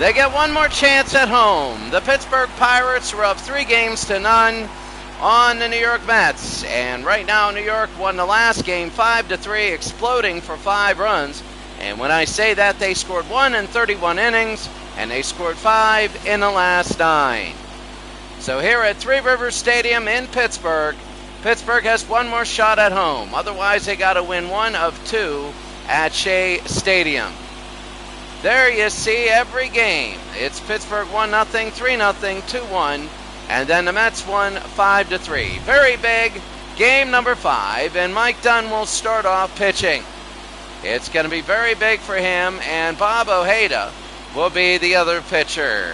They get one more chance at home. The Pittsburgh Pirates are up 3-0 on the New York Mets. And right now, New York won the last game 5-3, exploding for 5 runs. And when I say that, they scored 1 in 31 innings, and they scored 5 in the last 9. So here at Three Rivers Stadium in Pittsburgh, Pittsburgh has one more shot at home. Otherwise, they got to win 1 of 2 at Shea Stadium. There you see every game. It's Pittsburgh 1-0, 3-0, 2-1, and then the Mets won 5-3. Very big, game number 5, and Mike Dunn will start off pitching. It's going to be very big for him, and Bob Ojeda will be the other pitcher.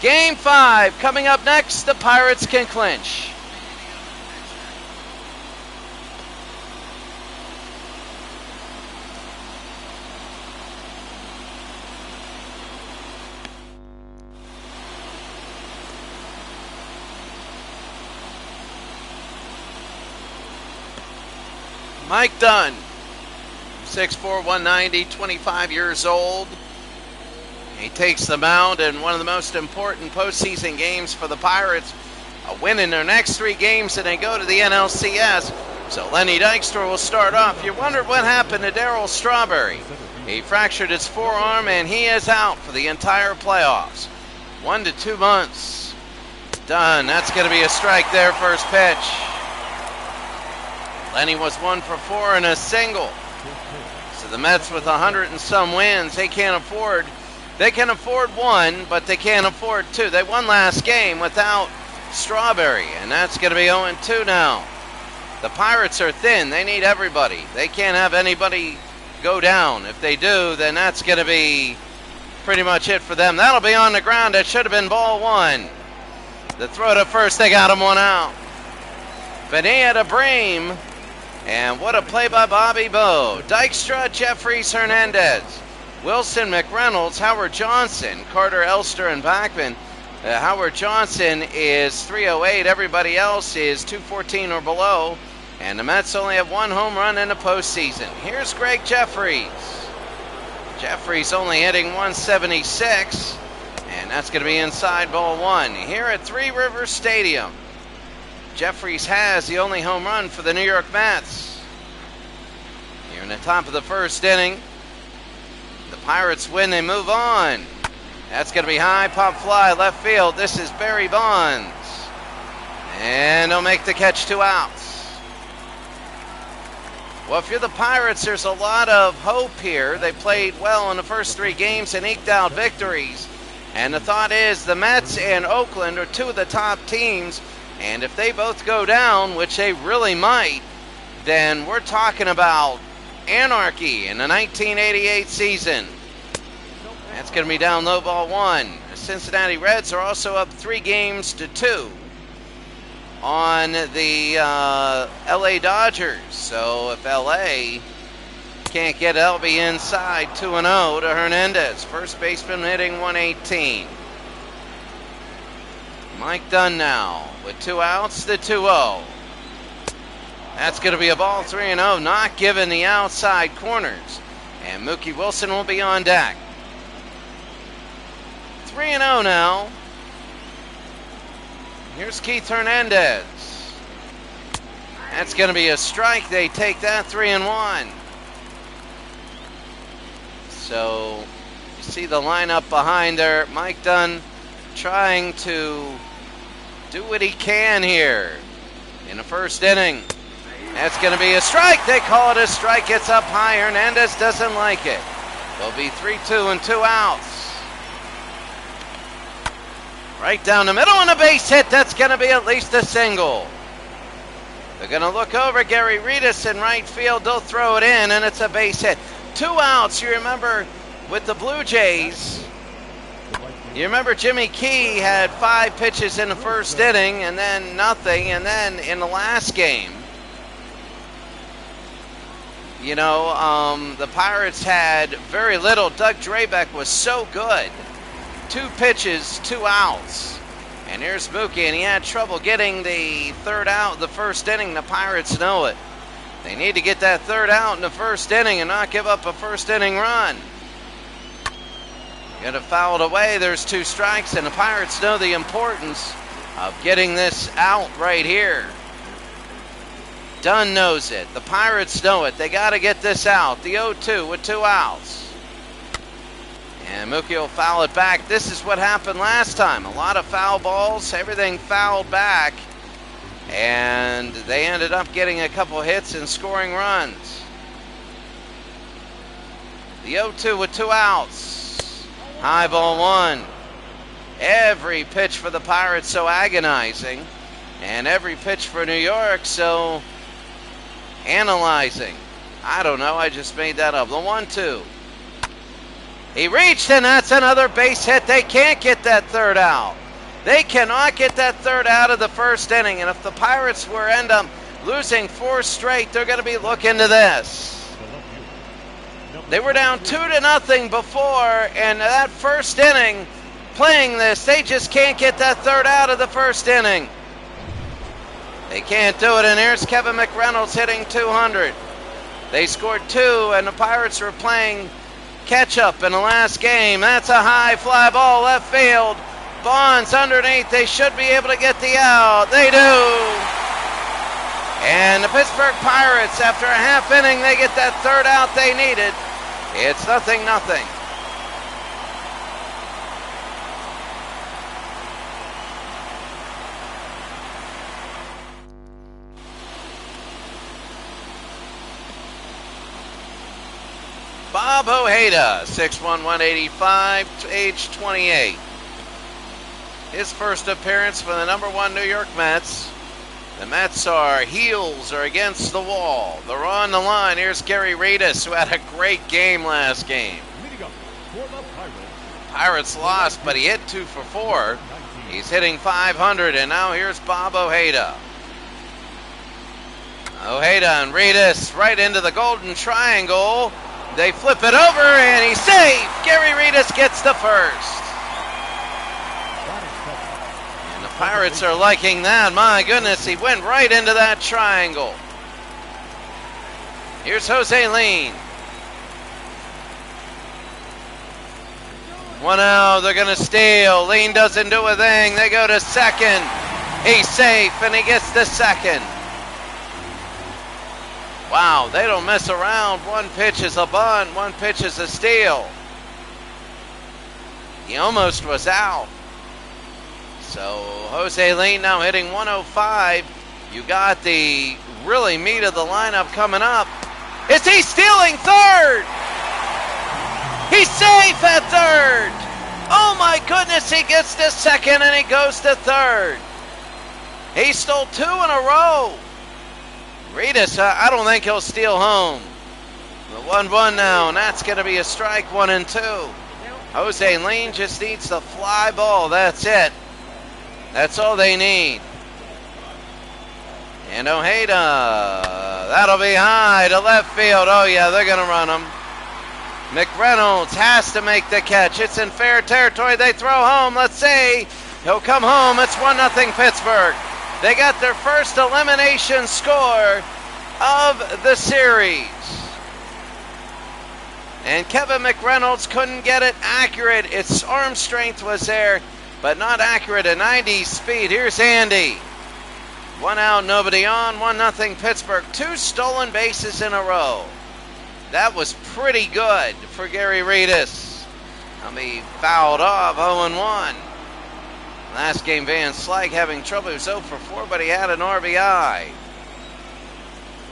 Game 5 coming up next. The Pirates can clinch. Mike Dunn, 6'4", 190, 25 years old. He takes the mound in one of the most important postseason games for the Pirates. A win in their next 3 games, and they go to the NLCS. So Lenny Dykstra will start off. You wondered what happened to Darryl Strawberry. He fractured his forearm, and he is out for the entire playoffs. 1 to 2 months. Done. That's going to be a strike there, first pitch. Lenny was 1 for 4 and a single. So the Mets with 100 and some wins, they can afford 1, but they can't afford 2. They won last game without Strawberry, and that's going to be 0-2 now. The Pirates are thin. They need everybody. They can't have anybody go down. If they do, then that's going to be pretty much it for them. That'll be on the ground. It should have been ball 1. The throw to first, they got him 1 out. Benea to Bream. And what a play by Bobby Bowe. Dykstra, Jeffries, Hernandez, Wilson, McReynolds, Howard Johnson, Carter, Elster, and Bachman. Howard Johnson is 308. Everybody else is 214 or below. And the Mets only have 1 home run in the postseason. Here's Greg Jeffries. Jeffries only hitting 176. And that's going to be inside ball 1. Here at Three Rivers Stadium, Jeffries has the only home run for the New York Mets. Here in the top of the first inning, the Pirates win, they move on. That's going to be high, pop fly, left field. This is Barry Bonds. And he'll make the catch, 2 outs. Well, if you're the Pirates, there's a lot of hope here. They played well in the first 3 games and eked out victories. And the thought is the Mets and Oakland are 2 of the top teams. And if they both go down, which they really might, then we're talking about anarchy in the 1988 season. That's going to be down low, ball 1. The Cincinnati Reds are also up 3-2 on the LA Dodgers. So if LA can't get it, that'll be inside 2-0 to Hernandez. First baseman hitting 118. Mike Dunn now with 2 outs, the 2-0. That's going to be a ball 3-0, not given the outside corners. And Mookie Wilson will be on deck. 3-0 now. Here's Keith Hernandez. That's going to be a strike. They take that, 3-1. So you see the lineup behind there. Mike Dunn trying to do what he can here in the first inning. That's going to be a strike. They call it a strike. It's up high. Hernandez doesn't like it. There'll be 3-2 and 2 outs. Right down the middle and a base hit. That's going to be at least a single. They're going to look over Gary Reedus in right field. They'll throw it in, and it's a base hit. 2 outs. You remember with the Blue Jays, you remember Jimmy Key had 5 pitches in the first inning and then nothing. And then in the last game, you know, the Pirates had very little. Doug Drabeck was so good. 2 pitches, 2 outs. And here's Mookie, and he had trouble getting the 3rd out in the first inning. The Pirates know it. They need to get that 3rd out in the first inning and not give up a first inning run. Get it fouled away. There's 2 strikes, and the Pirates know the importance of getting this out right here. Dunn knows it. The Pirates know it. They got to get this out. The 0-2 with 2 outs. And Mookie will foul it back. This is what happened last time. A lot of foul balls, everything fouled back. And they ended up getting a couple hits and scoring runs. The 0-2 with 2 outs. High ball 1. Every pitch for the Pirates so agonizing. And every pitch for New York so analyzing. I don't know, I just made that up. The 1-2. He reached, and that's another base hit. They can't get that 3rd out. They cannot get that 3rd out of the 1st inning. And if the Pirates were end up losing 4 straight, they're going to be looking to this. They were down 2-0 before, and that 1st inning, playing this, they just can't get that 3rd out of the 1st inning. They can't do it, and here's Kevin McReynolds hitting 200. They scored 2, and the Pirates were playing catch-up in the last game. That's a high fly ball left field. Bonds underneath. They should be able to get the out. They do. And the Pittsburgh Pirates, after a half inning, they get that 3rd out they needed. It's 0-0. Bob Ojeda, 6'1", 185, age 28. His first appearance for the #1 New York Mets. The Mets are heels or against the wall. They're on the line. Here's Gary Redus, who had a great game last game. Pirates lost, but he hit 2 for 4. He's hitting 500, and now here's Bob Ojeda. Ojeda and Redus right into the golden triangle. They flip it over, and he's safe. Gary Redus gets the 1st. And the Pirates are liking that. My goodness, he went right into that triangle. Here's Jose Lean. 1 out, they're going to steal. Lean doesn't do a thing. They go to second. He's safe, and he gets the 2nd. Wow, they don't mess around. 1 pitch is a bunt, 1 pitch is a steal. He almost was out. So Jose Lean now hitting 105. You got the really meat of the lineup coming up. Is he stealing 3rd? He's safe at 3rd. Oh my goodness, he gets to 2nd and he goes to 3rd. He stole 2 in a row. Redus, I don't think he'll steal home. The 1-1 now, and that's going to be a strike, 1-2. Jose Lean just needs the fly ball. That's it. That's all they need. And Ojeda, that'll be high to left field. Oh yeah, they're going to run him. McReynolds has to make the catch. It's in fair territory. They throw home. Let's see. He'll come home. It's 1-0 Pittsburgh. They got their first elimination score of the series. And Kevin McReynolds couldn't get it accurate. Its arm strength was there, but not accurate at 90 speed. Here's Andy. 1 out, nobody on. 1-0 Pittsburgh. 2 stolen bases in a row. That was pretty good for Gary Redus. He fouled off 0-1. Last game, Van Slyke having trouble. He was 0 for 4, but he had an RBI.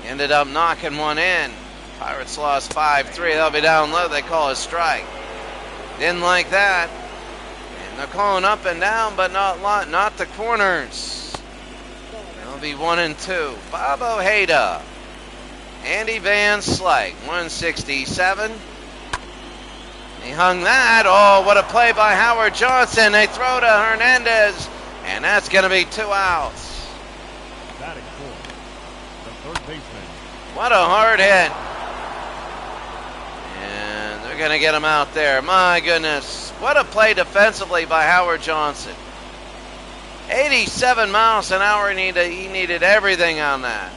He ended up knocking 1 in. Pirates lost 5-3. They'll be down low. They call a strike. Didn't like that. And they're calling up and down, but not the corners. It'll be 1-2. Bob Ojeda. Andy Van Slyke, 167. He hung that. Oh, what a play by Howard Johnson. They throw to Hernandez, and that's going to be 2 outs. Batting for the third baseman. What a hard hit. And they're going to get him out there. My goodness. What a play defensively by Howard Johnson. 87 miles an hour. He needed everything on that.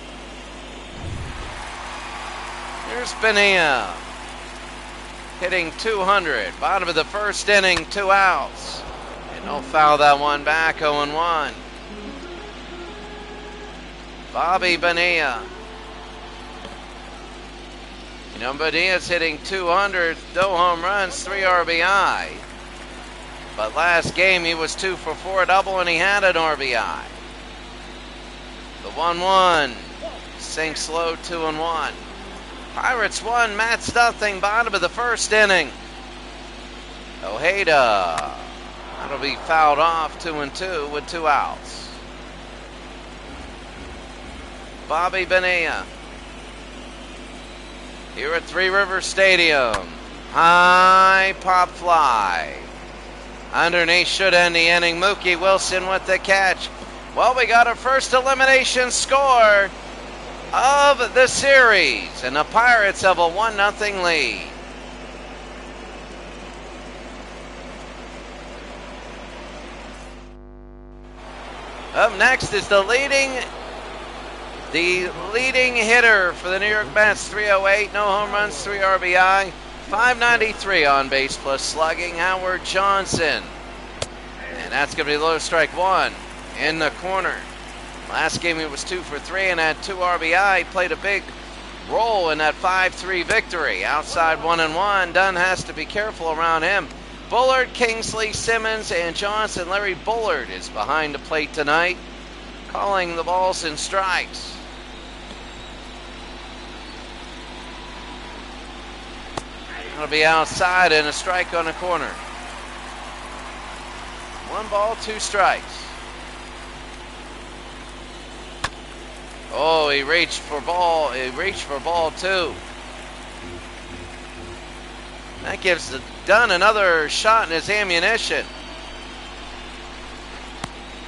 Here's Bonilla. hitting 200. Bottom of the first inning, 2 outs. And they'll foul that one back, 0-1. Bobby Bonilla. You know, Bonilla's hitting 200, no home runs, 3 RBI. But last game he was 2 for 4 double and he had an RBI. The 1-1 sinks low, 2-1. Pirates 1, Mets nothing. Bottom of the first inning. Ojeda. That'll be fouled off, 2-2 with 2 outs. Bobby Bonilla. Here at Three Rivers Stadium. High pop fly. Underneath should end the inning. Mookie Wilson with the catch. Well, we got our first elimination score of the series. And the Pirates have a 1-0 lead. Up next is the leading hitter for the New York Mets, 308, no home runs, 3 RBI, 593 on base plus slugging, Howard Johnson. And that's going to be low, strike 1 in the corner. Last game he was 2 for 3 and had 2 RBI. He played a big role in that 5-3 victory. Outside 1-1, Dunn has to be careful around him. Bullard, Kingsley, Simmons, and Johnson. Larry Bullard is behind the plate tonight, calling the balls and strikes. It'll be outside and a strike on the corner. 1 ball, 2 strikes. Oh, he reached for ball 2. That gives Dunn another shot in his ammunition.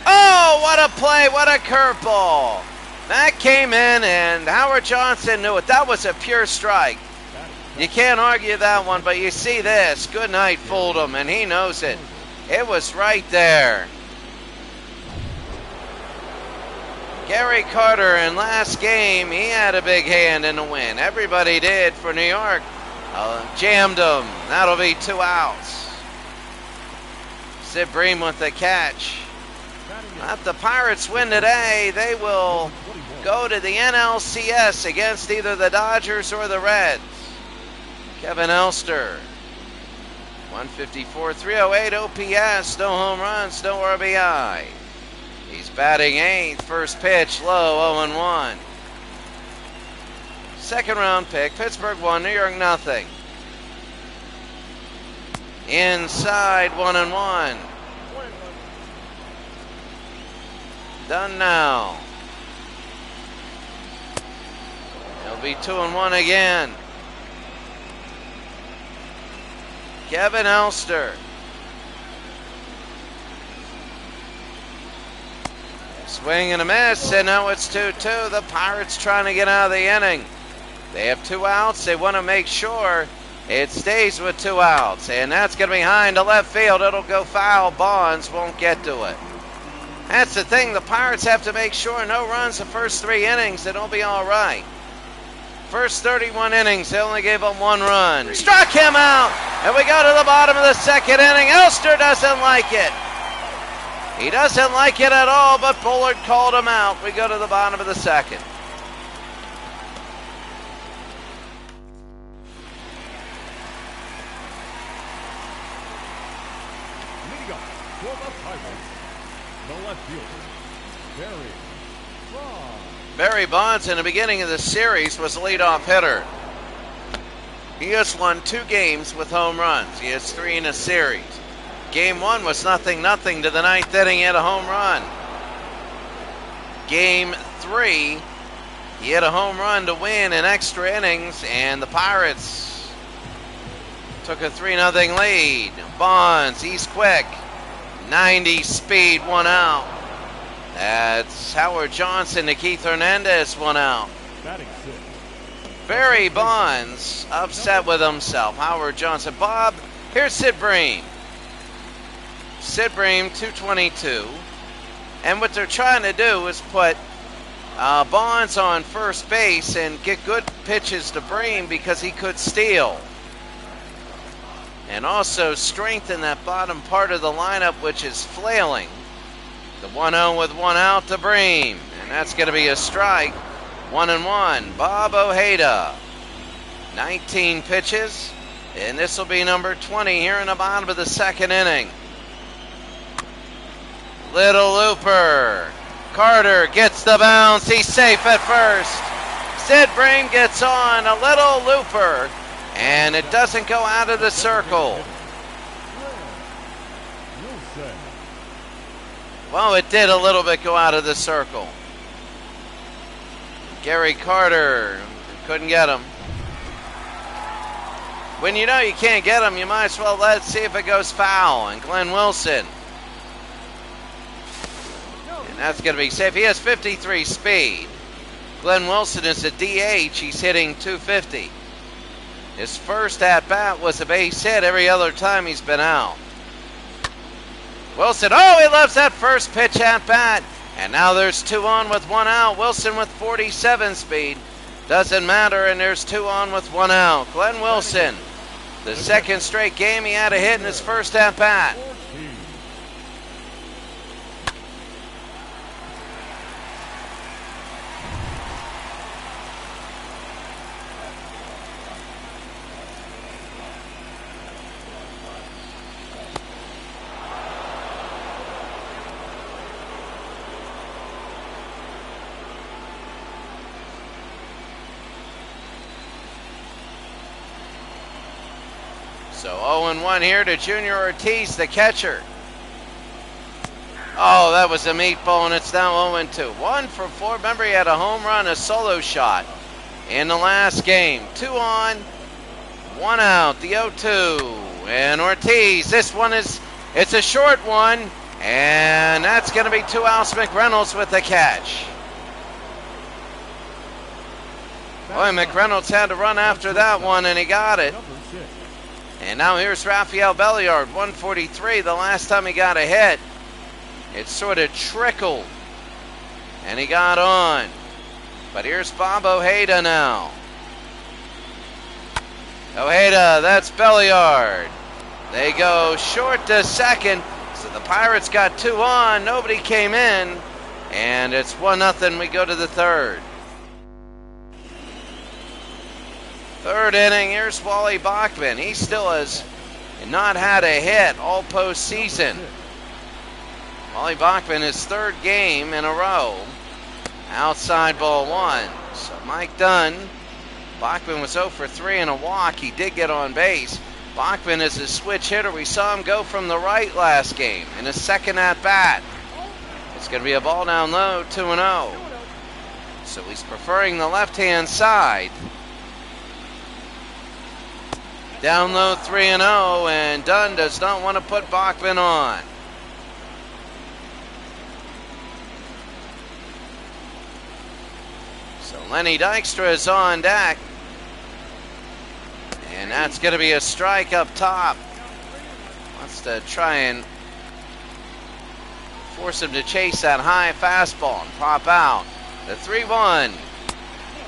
Oh, what a play, what a curveball. That came in and Howard Johnson knew it. That was a pure strike. You can't argue that one, but you see this. Goodnight fooled him, and he knows it. It was right there. Gary Carter in last game, he had a big hand in the win. Everybody did for New York. Jammed him. That'll be 2 outs. Sid Bream with the catch. If the Pirates win today, they will go to the NLCS against either the Dodgers or the Reds. Kevin Elster, 154, 308 OPS, no home runs, no RBI. He's batting 8th, first pitch low, 0-1. Second round pick, Pittsburgh 1, New York nothing. Inside 1-1. Done now. It'll be 2-1 again. Kevin Elster. Swing and a miss, and now it's 2-2. The Pirates trying to get out of the inning. They have 2 outs. They want to make sure it stays with 2 outs. And that's going to be high into left field. It'll go foul. Bonds won't get to it. That's the thing. The Pirates have to make sure no runs the first 3 innings. It'll be all right. First 31 innings, they only gave up 1 run. Struck him out, and we go to the bottom of the second inning. Elster doesn't like it. He doesn't like it at all, but Bullard called him out. We go to the bottom of the second. Leading up for the Pirates, the left fielder, Barry Bonds. Barry Bonds in the beginning of the series was a leadoff hitter. He has won 2 games with home runs. He has 3 in a series. Game 1 was 0-0 to the 9th inning. He had a home run. Game 3, he had a home run to win in extra innings, and the Pirates took a 3-0 lead. Bonds, he's quick. 90 speed, 1 out. That's Howard Johnson to Keith Hernandez, 1 out. Barry Bonds upset with himself. Howard Johnson. Bob, here's Sid Bream. Sid Bream, 222. And what they're trying to do is put Bonds on first base and get good pitches to Bream because he could steal. and also strengthen that bottom part of the lineup, which is flailing. The 1-0 with one out to Bream, and that's going to be a strike. 1-1. Bob Ojeda. 19 pitches, and this will be number 20 here in the bottom of the second inning. Little looper. Carter gets the bounce. He's safe at first. Sid Bream gets on a little looper, and it doesn't go out of the circle. Well, it did a little bit go out of the circle. Gary Carter couldn't get him. When you know you can't get him, you might as well let's see if it goes foul. And Glenn Wilson. And that's going to be safe. He has 53 speed. Glenn Wilson is a DH. He's hitting 250. His first at-bat was a base hit. Every other time he's been out. Wilson, oh, he loves that first pitch at-bat. And now there's 2 on with 1 out. Wilson with 47 speed. Doesn't matter, and there's 2 on with 1 out. Glenn Wilson, the second straight game he had a hit in his first at-bat. So 0-1 here to Junior Ortiz, the catcher. Oh, that was a meatball, and it's now 0-2. 1 for 4. Remember, he had a home run, a solo shot in the last game. 2 on, 1 out, the 0-2. And Ortiz, this one it's a short one, and that's going to be 2 outs. McReynolds with the catch. Boy, McReynolds had to run after that one, and he got it. And now here's Rafael Belliard, 143. The last time he got a hit, it sort of trickled, and he got on. But here's Bob Ojeda now. Ojeda, that's Belliard. They go short to second, so the Pirates got 2 on. Nobody came in, and it's 1-0. We go to the third. Third inning, here's Wally Bachman. He still has not had a hit all postseason. Wally Bachman, his 3rd game in a row. Outside ball 1. So Mike Dunn. Bachman was 0 for 3 in a walk. He did get on base. Bachman is a switch hitter. We saw him go from the right last game in his second at-bat. It's going to be a ball down low, 2-0. So he's preferring the left-hand side. Down low 3-0, and Dunn does not want to put Bachman on. So Lenny Dykstra is on deck. And that's going to be a strike up top. Wants to try and force him to chase that high fastball and pop out. The 3-1.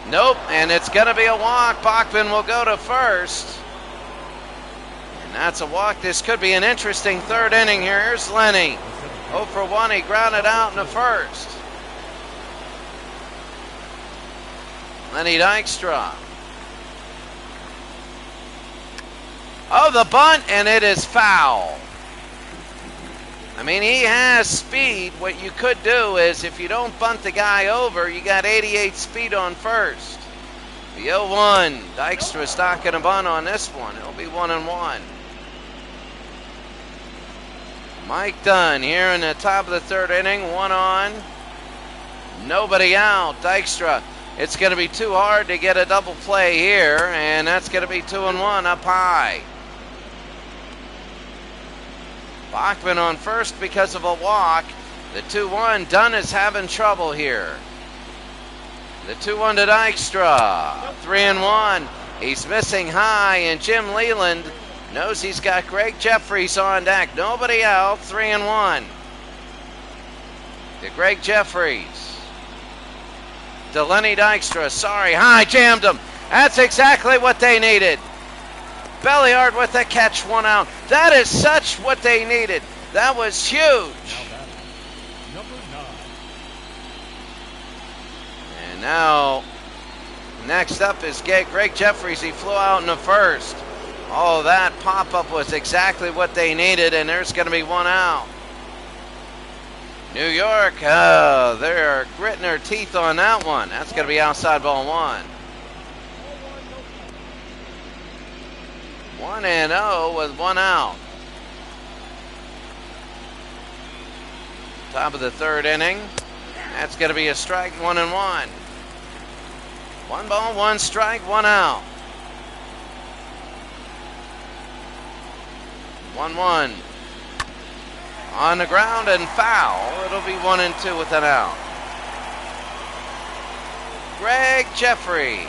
Nope, and it's going to be a walk. Bachman will go to first. And that's a walk. This could be an interesting third inning here. Here's Lenny. 0 for 1. He grounded out in the first. Lenny Dykstra. Oh, the bunt, and it is foul. I mean, he has speed. What you could do is, if you don't bunt the guy over, you got 88 speed on first. The 0-1. Dykstra not going to bunt on this one. It'll be 1-1. Mike Dunn here in the top of the third inning. 1 on. Nobody out. Dykstra. It's going to be too hard to get a double play here, and that's going to be 2-1 up high. Bachman on first because of a walk. The 2-1. Dunn is having trouble here. The 2-1 to Dykstra. 3-1. He's missing high, and Jim Leland knows he's got Greg Jeffries on deck. Nobody out. 3-1. To Greg Jeffries. To Lenny Dykstra. Sorry, high jammed him. That's exactly what they needed. Belliard with the catch, 1 out. That is such what they needed. That was huge. Now batting, number 9. And now, next up is Greg Jeffries. He flew out in the first. Oh, that pop-up was exactly what they needed, and there's going to be 1 out. New York, they're gritting their teeth on that one. That's going to be outside ball 1. 1-0 with 1 out. Top of the 3rd inning. That's going to be a strike, 1-1. 1 ball, 1 strike, 1 out. 1-1. On the ground and foul. It'll be 1-2 with an out. Greg Jeffries.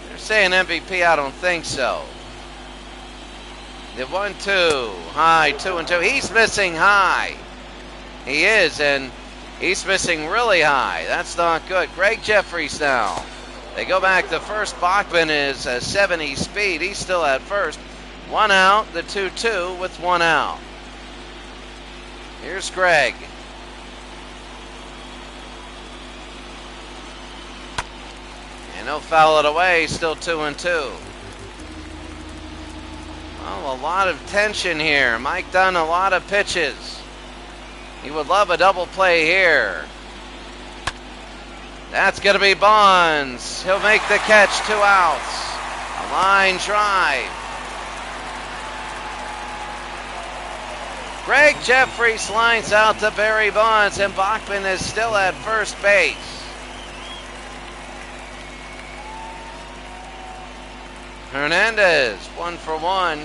They're saying MVP. I don't think so. The 1-2. High, 2-2. He's missing high. He is, and he's missing really high. That's not good. Greg Jeffries now. They go back to first. Bachman is a 70 speed. He's still at first. 1 out, the 2-2 with 1 out. Here's Greg. And he'll foul it away, still 2-2. Well, a lot of tension here. Mike Dunn, a lot of pitches. He would love a double play here. That's going to be Bonds. He'll make the catch, 2 outs. A line drive. Greg Jeffries lines out to Barry Bonds, and Bachman is still at first base. Hernandez, 1 for 1.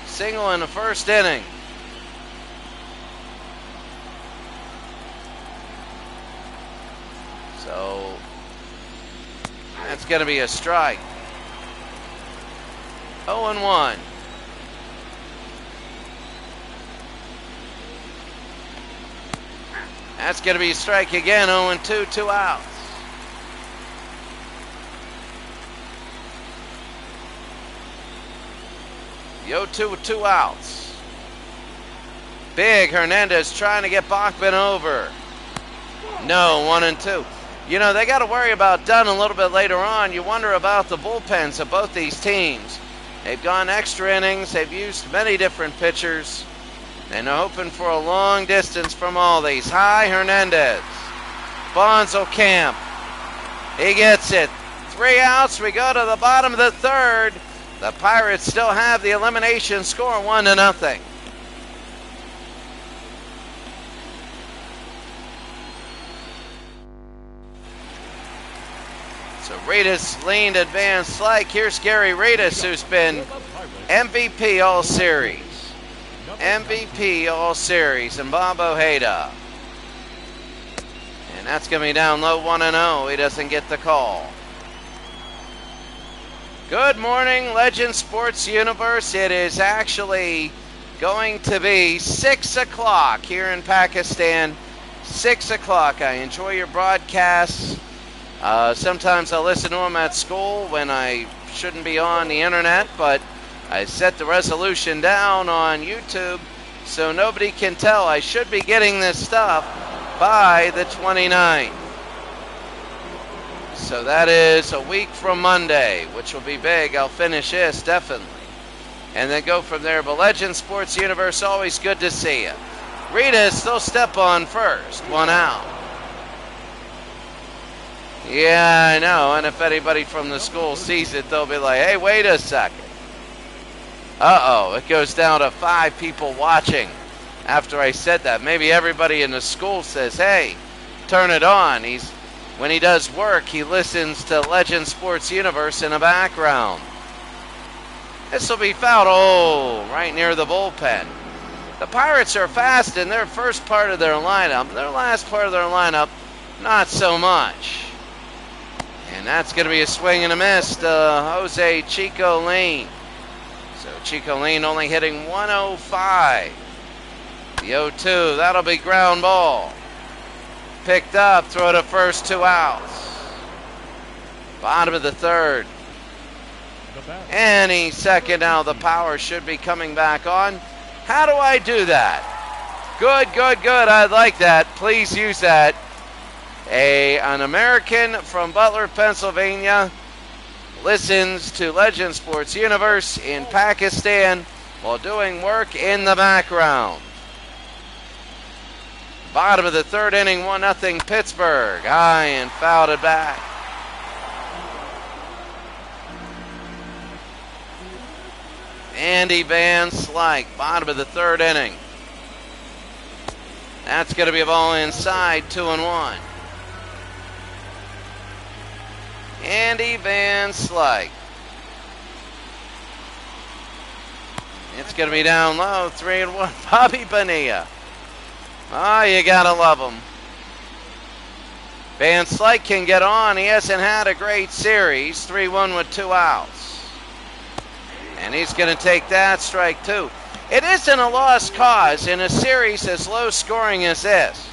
Single in the first inning. So that's going to be a strike. 0-1. That's going to be a strike again. 0-2, 2 outs. The 0-2 with 2 outs. Big Hernandez trying to get Bachman over. No, 1-2. You know, they got to worry about Dunn a little bit later on. You wonder about the bullpens of both these teams. They've gone extra innings. They've used many different pitchers. And they're hoping for a long distance from all these. High, Hernandez. Bonds will camp. He gets it. 3 outs. We go to the bottom of the 3rd. The Pirates still have the elimination score, 1-0. So Reedus leaned advanced like. Here's Gary Reedus, who's been MVP all series. MVP all series, and Bob Ojeda. And that's going to be down low, 1-0. He doesn't get the call. Good morning, Legend Sports Universe. It is actually going to be 6 o'clock here in Pakistan. 6 o'clock. I enjoy your broadcasts. Sometimes I listen to them at school when I shouldn't be on the internet, but I set the resolution down on YouTube so nobody can tell. I should be getting this stuff by the 29th. So that is a week from Monday, which will be big. I'll finish this, definitely. And then go from there. But Legend Sports Universe, always good to see you. Reedus, they'll step on first. 1 out. Yeah, I know. And if anybody from the school sees it, they'll be like, hey, wait a second. Uh-oh, it goes down to 5 people watching after I said that. Maybe everybody in the school says, hey, turn it on. When he does work, he listens to Legend Sports Universe in the background. This will be fouled. Oh, right near the bullpen. The Pirates are fast in their first part of their lineup. Their last part of their lineup, not so much. And that's going to be a swing and a miss to Jose Chico Lane. So Chico Lane only hitting 105. The 0-2, that'll be ground ball. Picked up, throw to first, 2 outs. Bottom of the third. The batter. Any second now, the power should be coming back on. How do I do that? Good, good, good. I like that. Please use that. An American from Butler, Pennsylvania, listens to Legend Sports Universe in Pakistan while doing work in the background. Bottom of the third inning, 1-0 Pittsburgh. High and fouled it back. Andy Van Slyke, bottom of the third inning. That's going to be a ball inside, 2-1. Andy Van Slyke. It's going to be down low, 3-1. Bobby Bonilla. Oh, you got to love him. Van Slyke can get on. He hasn't had a great series. 3-1 with 2 outs. And he's going to take that, strike 2. It isn't a lost cause in a series as low scoring as this.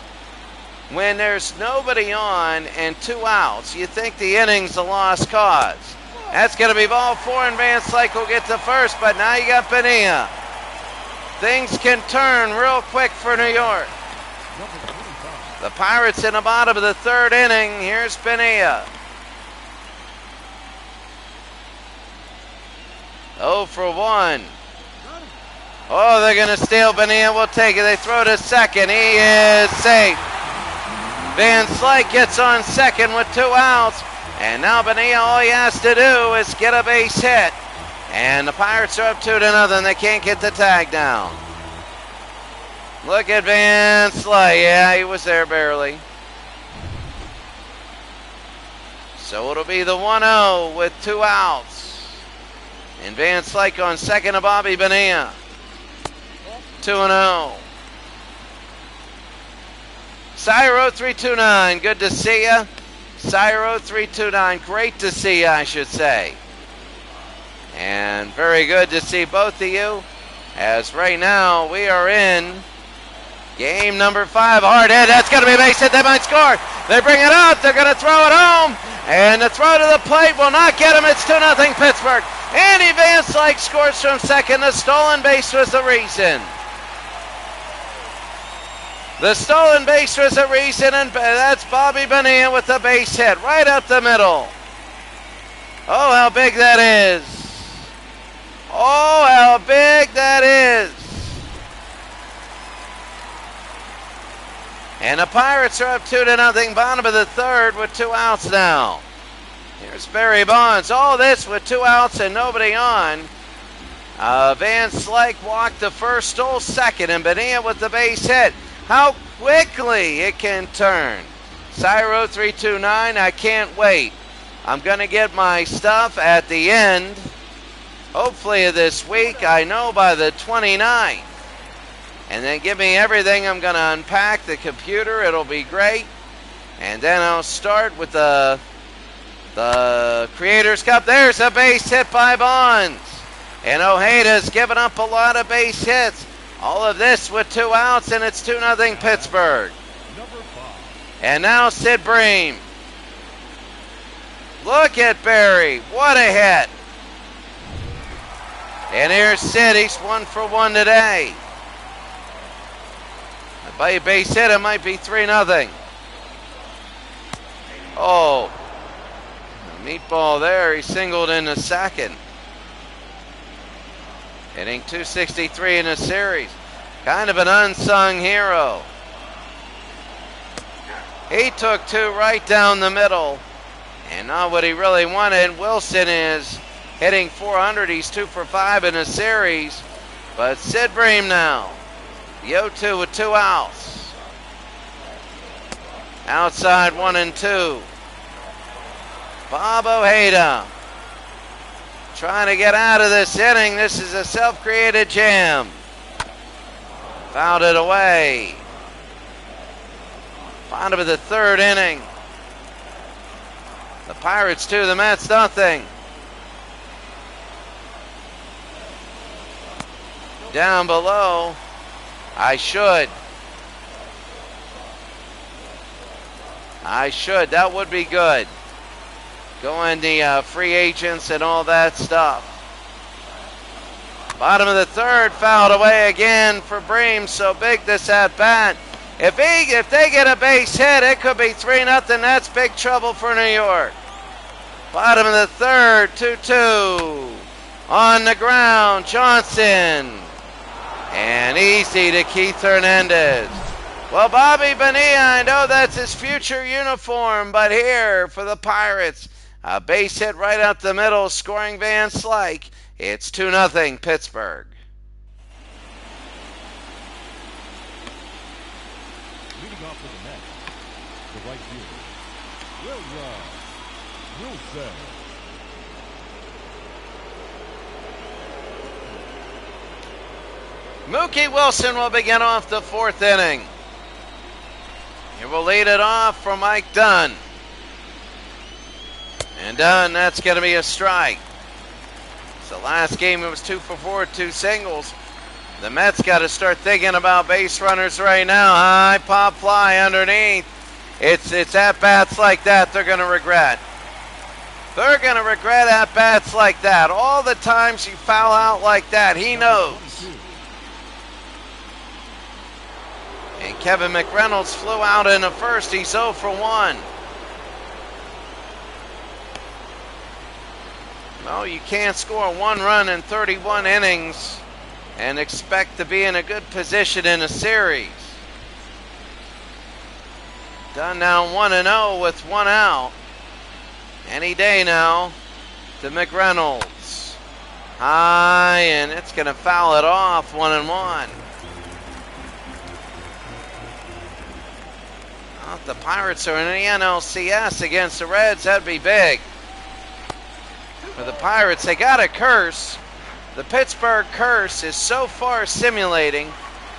When there's nobody on and 2 outs, you think the inning's a lost cause. That's going to be ball 4, and Van Slyke will get to first, but now you got Bonilla. Things can turn real quick for New York. The Pirates in the bottom of the third inning. Here's Bonilla. 0 for 1. Oh, they're going to steal Bonilla. We'll take it. They throw to second. He is safe. Van Slyke gets on second with 2 outs. And now Bonilla, all he has to do is get a base hit. And the Pirates are up 2-0. They can't get the tag down. Look at Van Slyke. Yeah, he was there barely. So it'll be the 1-0 with 2 outs. And Van Slyke on second to Bobby Bonilla. 2-0. Cyro 329, good to see ya. Cyro 329, great to see ya, I should say. And very good to see both of you, as right now we are in game number 5. Hard hit, that's going to be a base hit, they might score. They bring it out, they're going to throw it home. And the throw to the plate will not get him, it's 2-0 Pittsburgh. Andy Van Slyke scores from second, the stolen base was the reason. The stolen base was the reason, and that's Bobby Bonilla with the base hit right up the middle. Oh, how big that is. Oh, how big that is. And the Pirates are up 2-0, bottom of the third with 2 outs now. Here's Barry Bonds. All this with 2 outs and nobody on. Van Slyke walked the first, stole second, and Bonilla with the base hit. How quickly it can turn. Cyro 329, I can't wait. I'm going to get my stuff at the end, hopefully this week. I know by the 29th. And then give me everything. I'm going to unpack the computer. It'll be great. And then I'll start with the Creators Cup. There's a base hit by Bonds. And Ojeda's given up a lot of base hits. All of this with 2 outs, and it's 2-0 Pittsburgh. And now Sid Bream. Look at Barry. What a hit. And here's Sid. He's 1 for 1 today. By a base hit, it might be 3-0. Oh, a meatball there. He singled in the second. Hitting 263 in a series. Kind of an unsung hero. He took 2 right down the middle. And not what he really wanted. Wilson is hitting 400. He's 2 for 5 in a series. But Sid Bream now. The 0-2 with 2 outs. Outside 1-2. Bob Ojeda trying to get out of this inning. This is a self-created jam. Fouled it away. Bottom of the third inning. The Pirates 2, the Mets nothing. Down below. I should. That would be good. going the free agents and all that stuff. Bottom of the third, fouled away again for Bream. So big this at bat. If they get a base hit, it could be 3-0. That's big trouble for New York. Bottom of the third, 2-2. On the ground, Johnson. And easy to Keith Hernandez. Well, Bobby Bonilla, I know that's his future uniform, but here for the Pirates, a base hit right out the middle, scoring Van Slyke. It's 2-0 Pittsburgh. Leading off with the Mets, the right fielder, Wilson. Mookie Wilson will begin off the fourth inning. He will lead it off for Mike Dunn. And Dunn, that's going to be a strike. So last game it was 2 for 4, 2 singles. The Mets got to start thinking about base runners right now. High pop fly underneath. It's at-bats like that they're going to regret. They're going to regret at-bats like that. All the times you foul out like that, he knows. And Kevin McReynolds flew out in the first. He's 0 for 1. No, you can't score 1 run in 31 innings and expect to be in a good position in a series. Done now 1-0 with 1 out. Any day now to McReynolds. High, and it's going to foul it off, 1-1. Well, if the Pirates are in the NLCS against the Reds, that'd be big. For the Pirates, they got a curse. The Pittsburgh curse is so far simulating.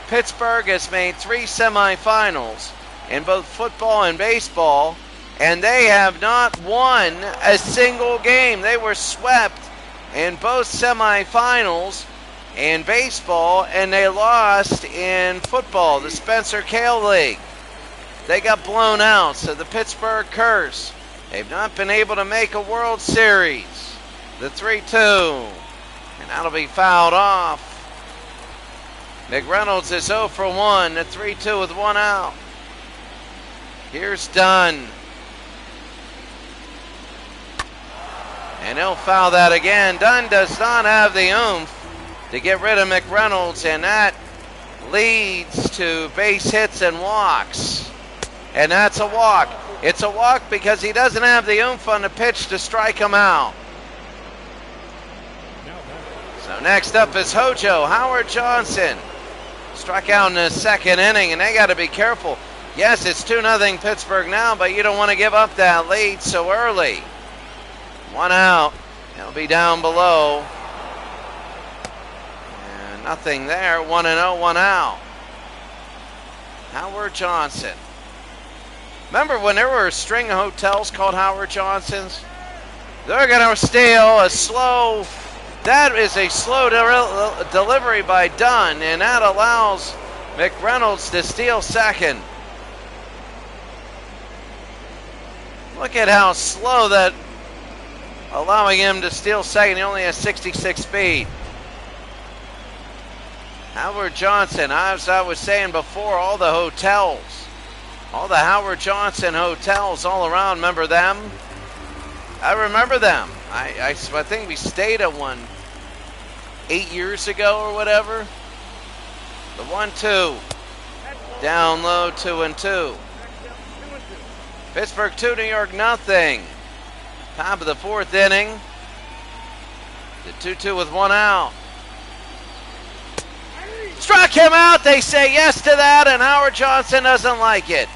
Pittsburgh has made 3 semifinals in both football and baseball, and they have not won a single game. They were swept in both semifinals in baseball, and they lost in football, the Spencer Kale League. They got blown out, so the Pittsburgh curse. They've not been able to make a World Series. The 3-2, and that'll be fouled off. McReynolds is 0 for 1, the 3-2 with 1 out. Here's Dunn. And he'll foul that again. Dunn does not have the oomph to get rid of McReynolds, and that leads to base hits and walks. And that's a walk. It's a walk because he doesn't have the oomph on the pitch to strike him out. So next up is Hojo, Howard Johnson. Struck out in the second inning, and they got to be careful. Yes, it's 2-0 Pittsburgh now, but you don't want to give up that lead so early. 1 out. He'll be down below. And nothing there. 1-0, 1 out. Howard Johnson. Remember when there were a string of hotels called Howard Johnson's? They're going to steal a slow... That is a slow delivery by Dunn, and that allows McReynolds to steal second. Look at how slow that, allowing him to steal second. He only has 66 speed. Howard Johnson, as I was saying before, all the hotels, all the Howard Johnson hotels all around, remember them? I remember them. I think we stayed at one 8 years ago or whatever. The 1-2. Down low, 2-2. Pittsburgh 2, New York nothing. Top of the fourth inning. The 2-2 with 1 out. Struck him out. They say yes to that, and Howard Johnson doesn't like it.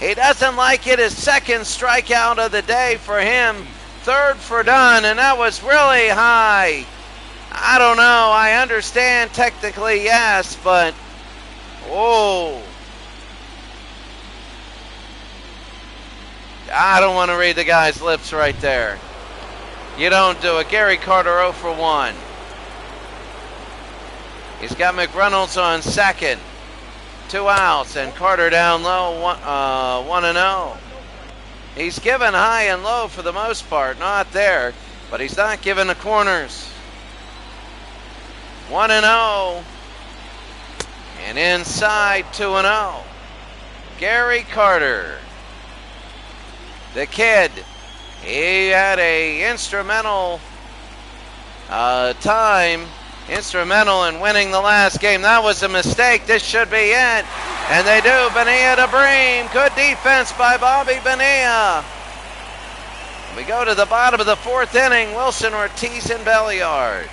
He doesn't like it. His second strikeout of the day for him. Third for Dunn, and that was really high. I don't know. I understand technically, yes, but whoa. I don't want to read the guy's lips right there. You don't do it. Gary Carter 0 for 1. He's got McReynolds on second. 2 outs, and Carter down low, 1-0. He's given high and low for the most part, not there, but he's not giving the corners. 1-0. And inside 2-0. Gary Carter, the kid, he had a instrumental instrumental in winning the last game. That was a mistake. This should be it. And they do. Bonilla to Bream. Good defense by Bobby Bonilla. We go to the bottom of the fourth inning. Wilson, Ortiz, and Belliard.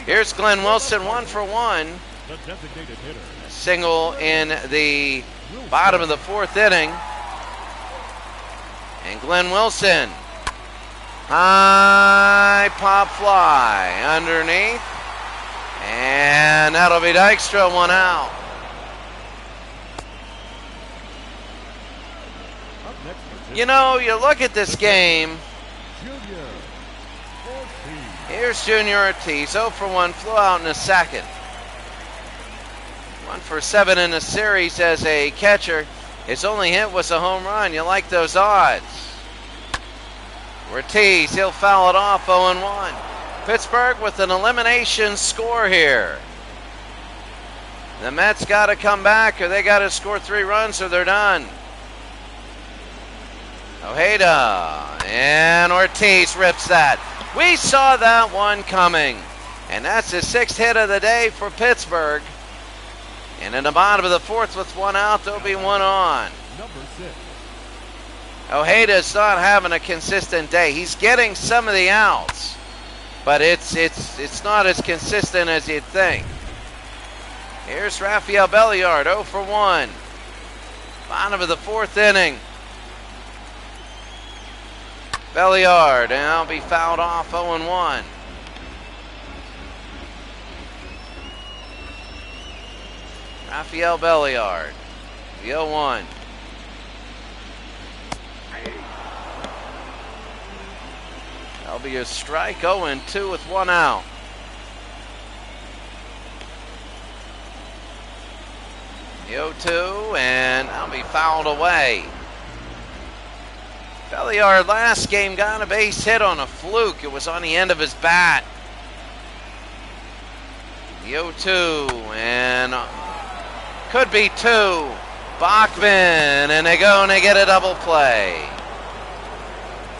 Here's Glenn Wilson, 1 for 1. The designated hitter. A single in the bottom of the fourth inning. And Glenn Wilson, high pop fly underneath. And that'll be Dykstra, 1 out. You know, you look at this game. Here's Junior Ortiz, 0 for 1, flew out in the second. 1 for 7 in the series as a catcher. His only hit was a home run. You like those odds. Ortiz, he'll foul it off, 0-1. Pittsburgh with an elimination score here. The Mets got to come back, or they got to score 3 runs, or they're done. Ojeda, and Ortiz rips that. We saw that one coming. And that's his 6th hit of the day for Pittsburgh. And in the bottom of the fourth with 1 out, there'll be 1 on. Number 6. Ojeda's not having a consistent day. He's getting some of the outs, but it's not as consistent as you'd think. Here's Rafael Belliard, 0 for 1. Bottom of the fourth inning. Belliard, and that'll be fouled off, 0-1. Rafael Belliard, the 0-1. That'll be a strike, 0-2 with 1 out. The 0-2, and that'll be fouled away. Belliard last game got a base hit on a fluke. It was on the end of his bat. The 0-2, and could be 2. Bachman, and they go and they get a double play.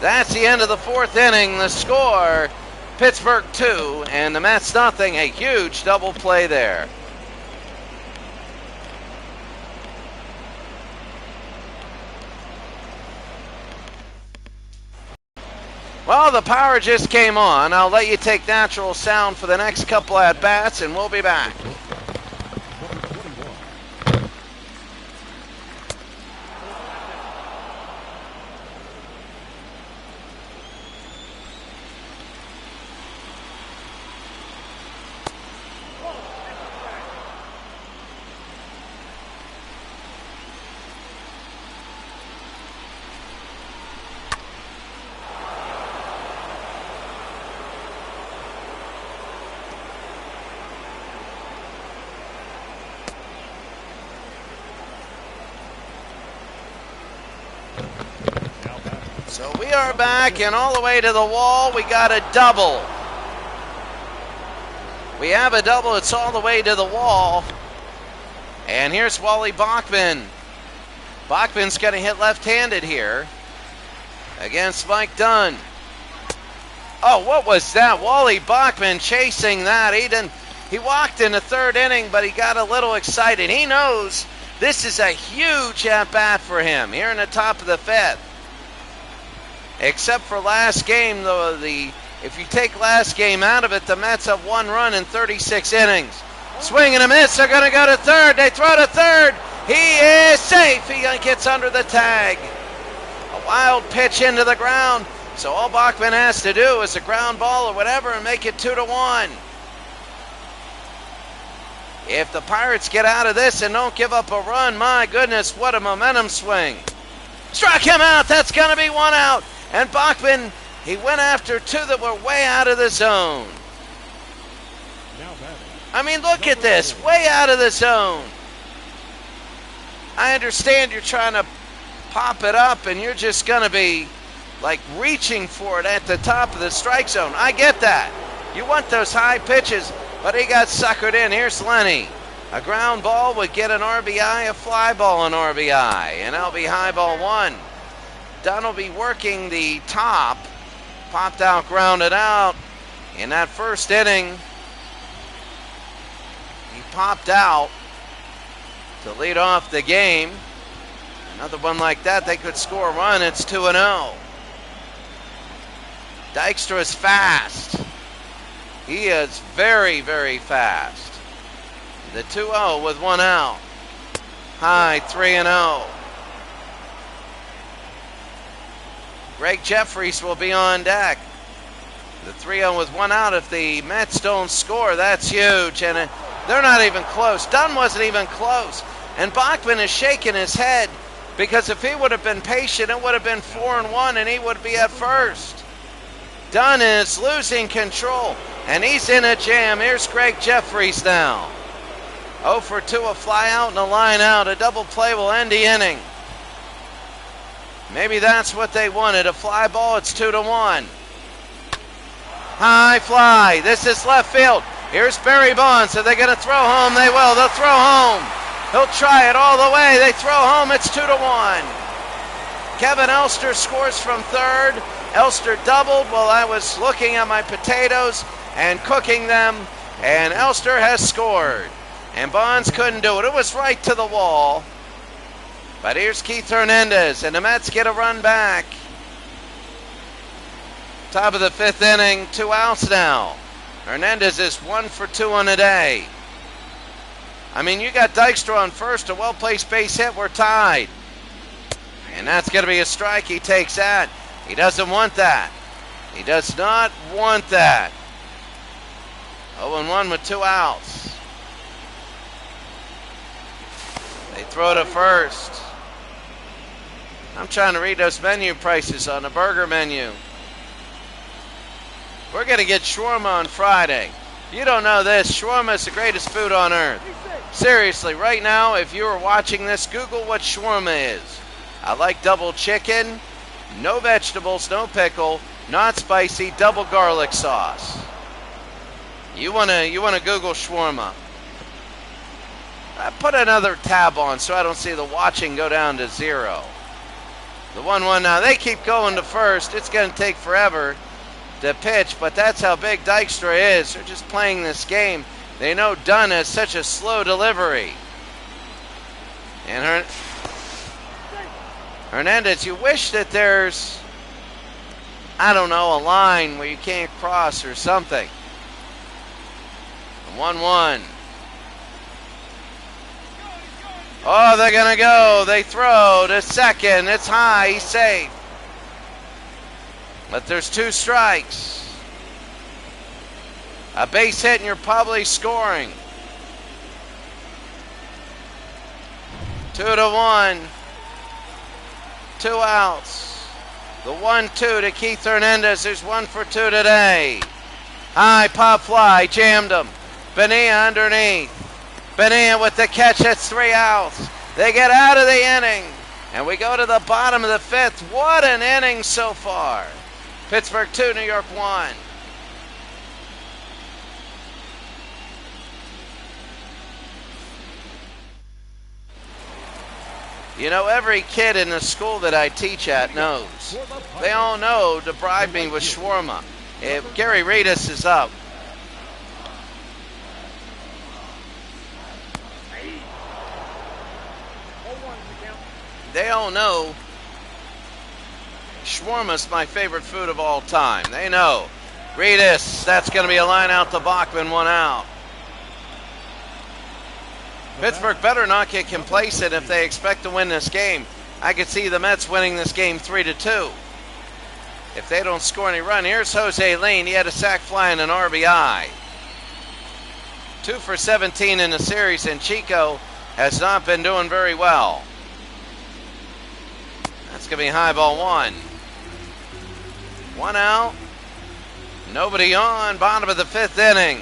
That's the end of the fourth inning. The score, Pittsburgh 2, and the Mets nothing. A huge double play there. Well, the power just came on. I'll let you take natural sound for the next couple at bats, and we'll be back. So we are back, and all the way to the wall, we got a double. We have a double, it's all the way to the wall. And here's Wally Bachman. Bachman's going to hit left-handed here against Mike Dunn. Oh, what was that? Wally Bachman chasing that. He walked in the third inning, but he got a little excited. He knows this is a huge at-bat for him here in the top of the fifth. Except for last game, though, if you take last game out of it, the Mets have 1 run in 36 innings. Swing and a miss. They're going to go to third. They throw to third. He is safe. He gets under the tag. A wild pitch into the ground. So all Bachman has to do is a ground ball or whatever and make it 2-1. If the Pirates get out of this and don't give up a run, my goodness, what a momentum swing. Struck him out. That's going to be 1 out. And Bachman, he went after 2 that were way out of the zone. Now batting, I mean, look at this, way out of the zone. I understand you're trying to pop it up and you're just going to be like reaching for it at the top of the strike zone. I get that. You want those high pitches, but he got suckered in. Here's Lenny. A ground ball would get an RBI, a fly ball an RBI, and that'll be high ball one. Dunn will be working the top, popped out, grounded out. In that first inning, he popped out to lead off the game. Another one like that, they could score a run. It's 2-0. Dykstra is fast. He is very, very fast. The 2-0 with one out. High 3-0. Greg Jeffries will be on deck. The 3-0 with one out. If the Mets don't score, that's huge. And they're not even close. Dunn wasn't even close. And Bachman is shaking his head because if he would have been patient, it would have been 4-1 and he would be at first. Dunn is losing control and he's in a jam. Here's Greg Jeffries now. 0 for 2, a fly out and a line out. A double play will end the inning. Maybe that's what they wanted. A fly ball, it's 2-1. High fly. This is left field. Here's Barry Bonds. Are they going to throw home? They will. They'll throw home. He'll try it all the way. They throw home. It's 2-1. Kevin Elster scores from third. Elster doubled while I was looking at my potatoes and cooking them. And Elster has scored. And Bonds couldn't do it. It was right to the wall. But here's Keith Hernandez. And the Mets get a run back. Top of the fifth inning. 2 outs now. Hernandez is 1 for 2 on the day. I mean, you got Dykstra on first, a well-placed base hit, we're tied. And that's going to be a strike, he takes that. He doesn't want that. He does not want that. 0-1 with 2 outs. They throw to first. I'm trying to read those menu prices on the burger menu. We're going to get shawarma on Friday. If you don't know this, shawarma is the greatest food on earth. Seriously, right now, if you are watching this, Google what shawarma is. I like double chicken, no vegetables, no pickle, not spicy, double garlic sauce. You wanna Google shawarma. I put another tab on so I don't see the watching go down to 0. The 1-1 now. They keep going to first. It's going to take forever to pitch, but that's how big Dykstra is. They're just playing this game. They know Dunn has such a slow delivery. And Hernandez, you wish that there's, I don't know, a line where you can't cross or something. 1-1. Oh, they're going to go. They throw to second. It's high. He's safe. But there's 2 strikes. A base hit and you're probably scoring. 2-1. 2 outs. The 1-2 to Keith Hernandez. There's 1 for 2 today. High pop fly. Jammed him. Bonilla underneath. Bonilla with the catch. That's 3 outs. They get out of the inning. And we go to the bottom of the 5th. What an inning so far. Pittsburgh 2, New York 1. You know, every kid in the school that I teach at knows. They all know to bribe me with shawarma. If Gary Reedus is up. They all know shawarma's my favorite food of all time. They know. Reedus, that's going to be a line out to Bachman, 1 out. Pittsburgh better not get complacent if they expect to win this game. I could see the Mets winning this game 3-2. If they don't score any run, here's Jose Lean. He had a sac fly and an RBI. 2 for 17 in the series, and Chico has not been doing very well. That's going to be high ball 1. 1 out. Nobody on. Bottom of the 5th inning.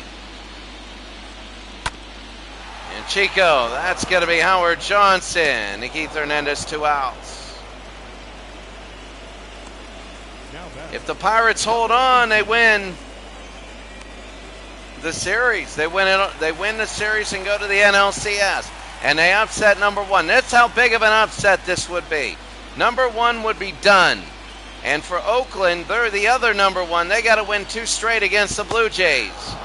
And Chico, that's going to be Howard Johnson. Keith Hernandez, 2 outs. If the Pirates hold on, they win the series. They win the series and go to the NLCS. And they upset number 1. That's how big of an upset this would be. Number 1 would be done. And for Oakland, they're the other number 1. They got to win 2 straight against the Blue Jays.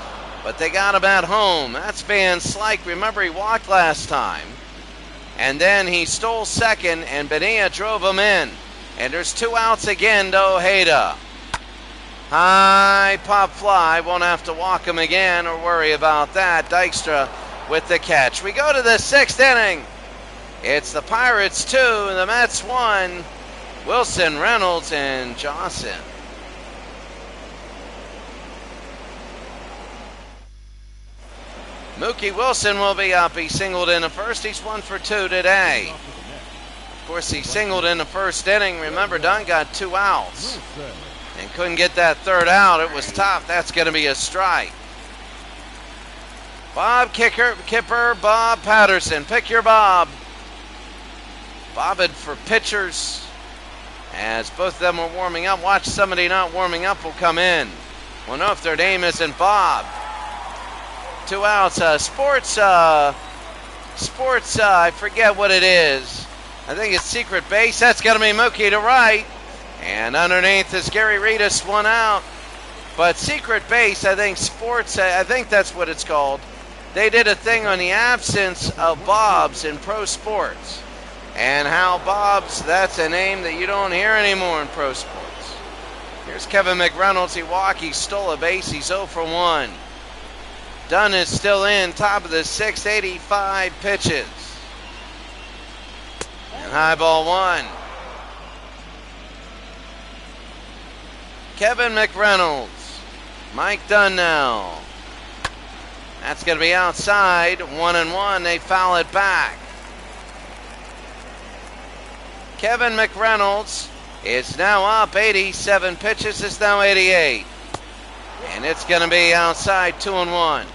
But they got him at home. That's Van Slyke. Remember, he walked last time. And then he stole second, and Bonilla drove him in. And there's 2 outs again to Ojeda. High pop fly. Won't have to walk him again or worry about that. Dykstra with the catch. We go to the 6th inning. It's the Pirates 2, the Mets 1. Wilson, Reynolds, and Johnson. Mookie Wilson will be up. He singled in the first. He's 1 for 2 today. Of course, he singled in the first inning. Remember, Dunn got 2 outs and couldn't get that 3rd out. It was tough. That's going to be a strike. Bob Kipper, Bob Patterson. Pick your Bob. Bobbed for pitchers as both of them are warming up. Watch somebody not warming up will come in. We'll know if their name isn't Bob. 2 outs. Sports, I forget what it is. I think it's secret base. That's going to be Mookie to right. And underneath is Gary Reedus, 1 out. But secret base, I think sports, I think that's what it's called. They did a thing on the absence of Bobs in pro sports. And how Bobs, that's a name that you don't hear anymore in pro sports. Here's Kevin McReynolds. He walked, he stole a base. He's 0 for 1. Dunn is still in, top of the 6th, 85 pitches. And high ball 1. Kevin McReynolds. Mike Dunn now. That's going to be outside. 1-1. They foul it back. Kevin McReynolds is now up 87 pitches. It's now 88. And it's going to be outside. 2-1.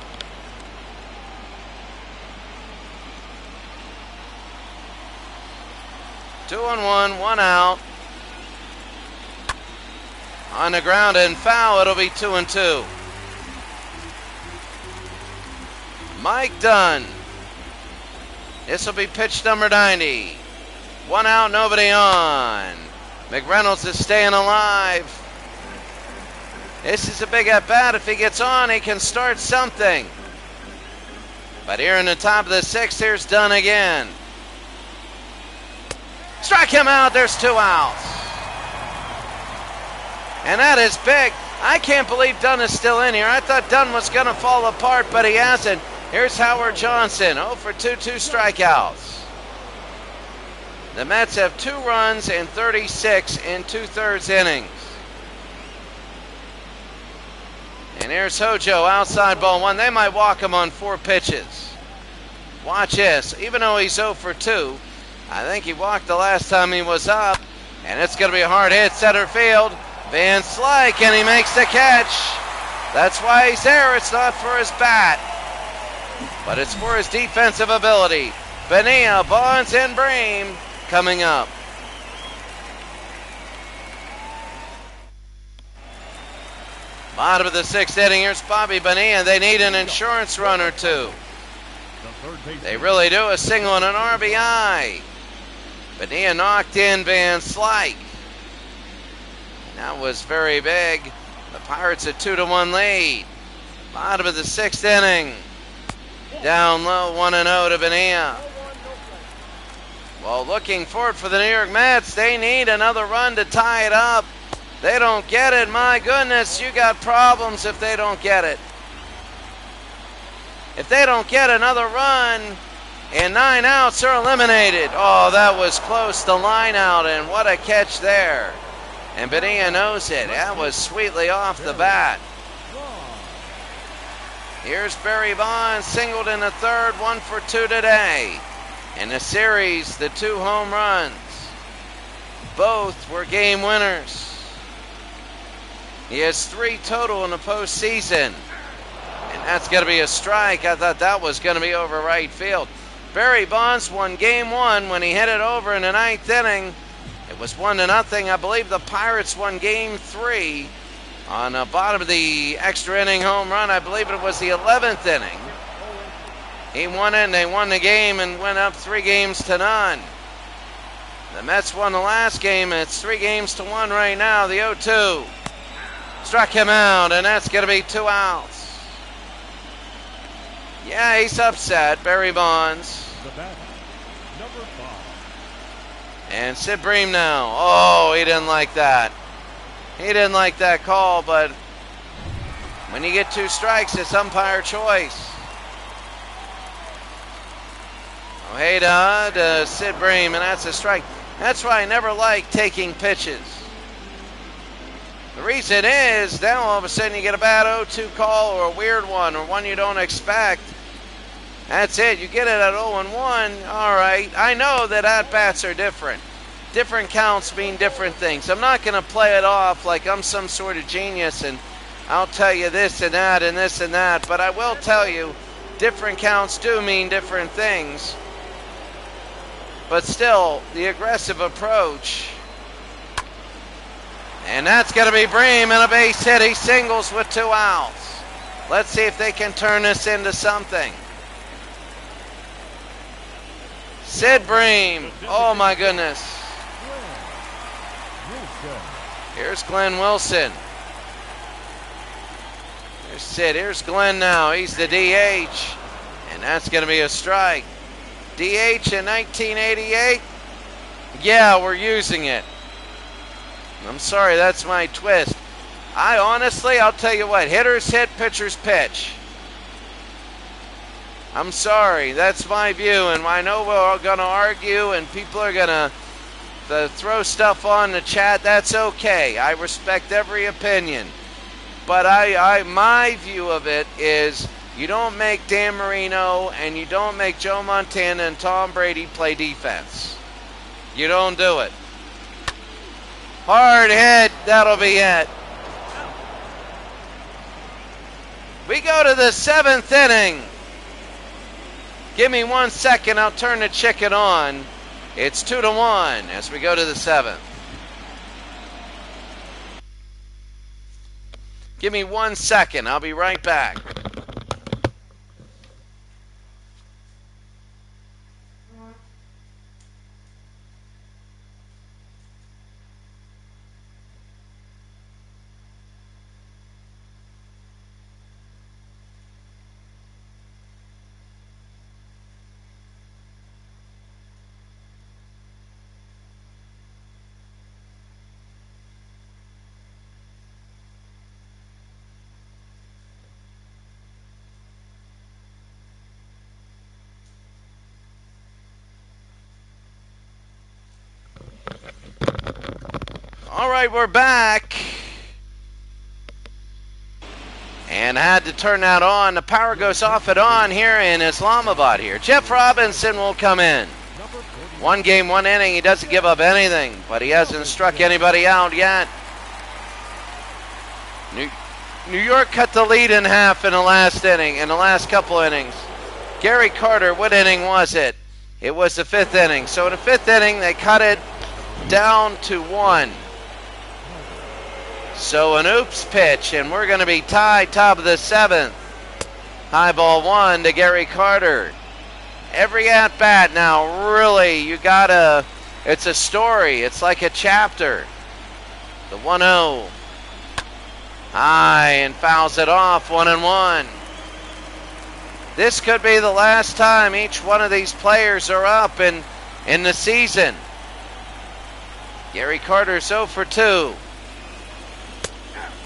Two on 1 out. On the ground and foul, it'll be 2-2. Mike Dunn. This will be pitch number 90. 1 out, nobody on. McReynolds is staying alive. This is a big at-bat. If he gets on, he can start something. But here in the top of the 6th, here's Dunn again. Strike him out. There's 2 outs. And that is big. I can't believe Dunn is still in here. I thought Dunn was going to fall apart, but he hasn't. Here's Howard Johnson. 0 for 2, 2 strikeouts. The Mets have 2 runs in 36 in 2/3 innings. And here's Hojo, outside ball 1. They might walk him on 4 pitches. Watch this. Even though he's 0 for 2, I think he walked the last time he was up. And it's going to be a hard hit, center field. Van Slyke, and he makes the catch. That's why he's there. It's not for his bat, but it's for his defensive ability. Bonilla, Bonds, and Bream coming up. Bottom of the 6th inning, here's Bobby Bonilla. They need an insurance run or 2. They really do. A single and an RBI. Bonilla knocked in Van Slyke. That was very big. The Pirates a 2-1 lead. Bottom of the 6th inning. Down low, 1-0 to Bonilla. Well, looking forward for the New York Mets. They need another run to tie it up. They don't get it. My goodness, you got problems if they don't get it. If they don't get another run and 9 outs, they're eliminated. Oh, that was close to line out, and what a catch there. And Bonilla knows it. That was sweetly off the bat. Here's Barry Bonds, singled in the 3rd, 1 for 2 today. In the series, the 2 home runs. Both were game winners. He has 3 total in the postseason. And that's going to be a strike. I thought that was going to be over right field. Barry Bonds won game 1 when he hit it over in the 9th inning. It was 1-0. I believe the Pirates won game 3 on the bottom of the extra inning home run. I believe it was the 11th inning. He won it and they won the game and went up 3-0. The Mets won the last game and it's 3-1 right now. The 0-2 struck him out and that's going to be 2 outs. Yeah, he's upset, Barry Bonds. The batter, number 5. And Sid Bream now. Oh, he didn't like that. He didn't like that call, but when you get 2 strikes, it's umpire choice. Ojeda to Sid Bream, and that's a strike. That's why I never like taking pitches. The reason is, now all of a sudden you get a bad 0-2 call or a weird one or one you don't expect. That's it. You get it at 0-1. All right. I know that at-bats are different. Different counts mean different things. I'm not going to play it off like I'm some sort of genius and I'll tell you this and that and this and that. But I will tell you, different counts do mean different things. But still, the aggressive approach. And that's going to be Bream and a base hit. He singles with 2 outs. Let's see if they can turn this into something. Sid Bream. Oh my goodness. Here's Glenn Wilson. Here's Sid. Here's Glenn now. He's the DH. And that's going to be a strike. DH in 1988? Yeah, we're using it. I'm sorry, that's my twist. I'll tell you what, hitters hit, pitchers pitch. I'm sorry, that's my view, and I know we're all going to argue and people are going to throw stuff on the chat. That's okay. I respect every opinion. But my view of it is you don't make Dan Marino and you don't make Joe Montana and Tom Brady play defense. You don't do it. Hard hit, that'll be it. We go to the 7th inning. Give me 1 second, I'll turn the chicken on. It's 2-1 as we go to the 7th. Give me 1 second, I'll be right back. All right, we're back. And I had to turn that on. The power goes off and on here in Islamabad here. Jeff Robinson will come in. 1 game, 1 inning. He doesn't give up anything, but he hasn't struck anybody out yet. New York cut the lead in half in the last inning, in the last couple innings. Gary Carter, what inning was it? It was the 5th inning. So in the 5th inning, they cut it down to 1. So an oops pitch, and we're going to be tied top of the 7th. High ball 1 to Gary Carter. Every at-bat now, really, it's a story. It's like a chapter. The 1-0. High and fouls it off, 1-1. This could be the last time each one of these players are up in the season. Gary Carter's 0 for 2.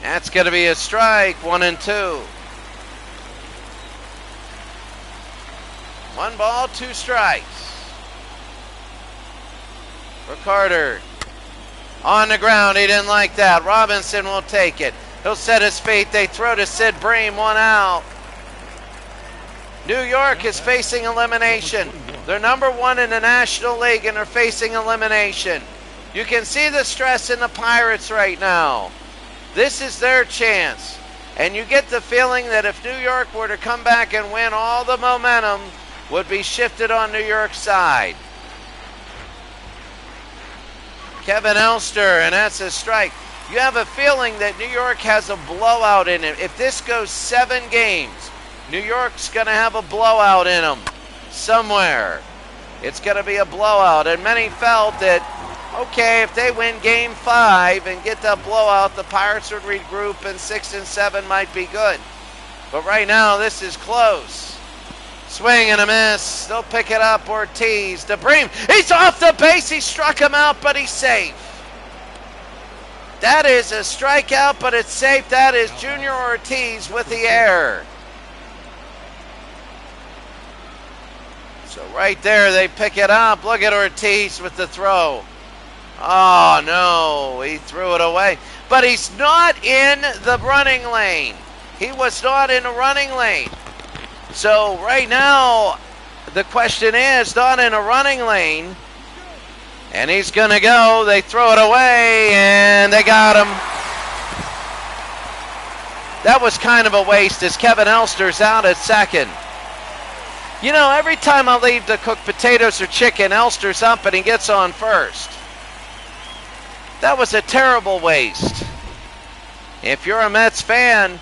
That's going to be a strike, 1-2. 1 ball, 2 strikes. For Carter. On the ground, he didn't like that. Robinson will take it. He'll set his feet. They throw to Sid Bream, 1 out. New York is facing elimination. They're number 1 in the National League and they're facing elimination. You can see the stress in the Pirates right now. This is their chance. And you get the feeling that if New York were to come back and win, all the momentum would be shifted on New York's side. Kevin Elster, and that's a strike. You have a feeling that New York has a blowout in it. If this goes 7 games, New York's going to have a blowout in them somewhere. It's going to be a blowout. And many felt that, okay, if they win game 5 and get that blowout, the Pirates would regroup and 6 and 7 might be good. But right now, this is close. Swing and a miss. They'll pick it up. Ortiz. DeBream. He's off the base. He struck him out, but he's safe. That is a strikeout, but it's safe. That is Junior Ortiz with the error. So right there, they pick it up. Look at Ortiz with the throw. Oh, no. He threw it away. But he's not in the running lane. He was not in the running lane. So right now, the question is, not in a running lane. And he's going to go. They throw it away, and they got him. That was kind of a waste as Kevin Elster's out at second. You know, every time I leave to cook potatoes or chicken, Elster's up and he gets on first. That was a terrible waste. If you're a Mets fan,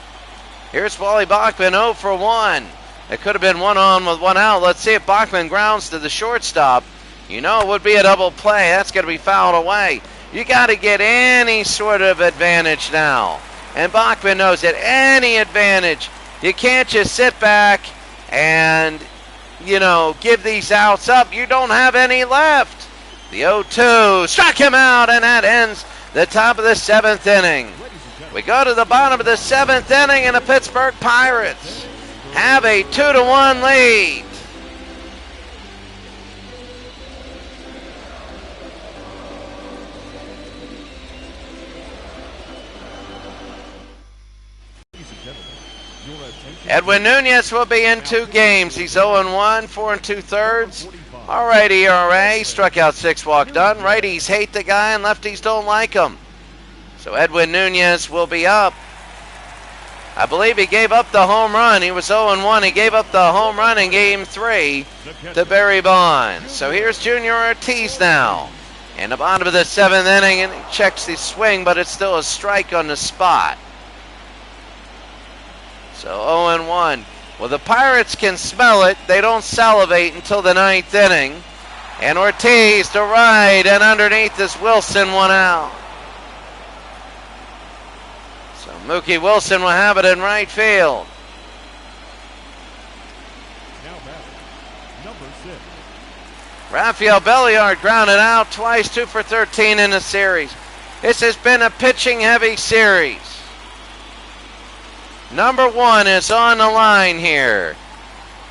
here's Wally Bachman 0 for 1. It could have been 1 on with 1 out. Let's see if Bachman grounds to the shortstop. You know it would be a double play. That's going to be fouled away. You got to get any sort of advantage now. And Bachman knows it. Any advantage. You can't just sit back and, you know, give these outs up. You don't have any left. The 0-2 struck him out, and that ends the top of the 7th inning. We go to the bottom of the 7th inning, and the Pittsburgh Pirates have a 2-1 lead. Edwin Nunez will be in 2 games. He's 0-1, 4 2/3. All right, ERA. Struck out 6, walked done. Righties hate the guy and lefties don't like him. So Edwin Nunez will be up. I believe he gave up the home run. He was 0-1. He gave up the home run in game 3 to Barry Bonds. So here's Junior Ortiz now. In the bottom of the 7th inning, and he checks the swing, but it's still a strike on the spot. So 0-1. Well, the Pirates can smell it. They don't salivate until the 9th inning. And Ortiz to right, and underneath is Wilson, 1 out. So Mookie Wilson will have it in right field. Now back, number 6. Rafael Belliard grounded out twice, 2 for 13 in the series. This has been a pitching-heavy series. Number 1 is on the line here.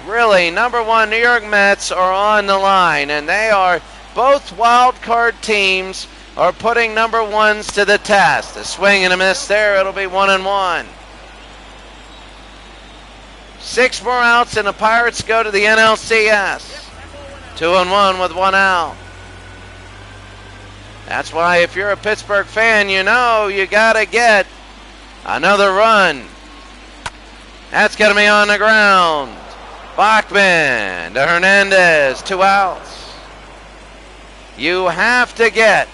Really, number 1, New York Mets are on the line, and they are, both wild card teams are putting number 1s to the test. A swing and a miss there, it'll be 1-1. 6 more outs, and the Pirates go to the NLCS. 2-1 with 1 out. That's why if you're a Pittsburgh fan, you know you gotta get another run. That's going to be on the ground. Bachman to Hernandez, 2 outs. You have to get.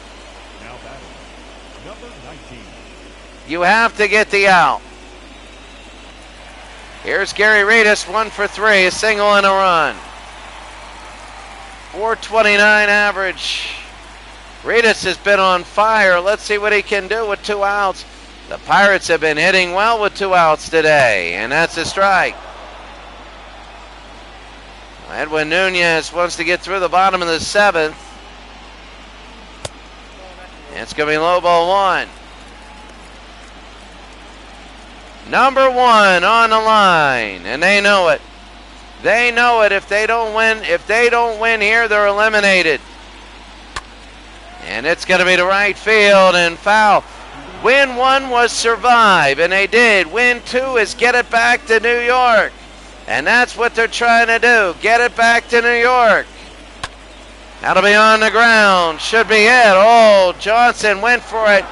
Now back, number 19. You have to get the out. Here's Gary Reedus, 1 for 3, a single and a run. 429 average. Reedus has been on fire. Let's see what he can do with 2 outs. The Pirates have been hitting well with 2 outs today, and that's a strike. Edwin Nunez wants to get through the bottom of the 7th. It's going to be low ball 1. Number 1 on the line, and they know it. They know it. If they don't win here, they're eliminated. And it's going to be to right field and foul. Win 1 was survive, and they did. Win 2 is get it back to New York. And that's what they're trying to do. Get it back to New York. That'll be on the ground. Should be it. Oh, Johnson went for it.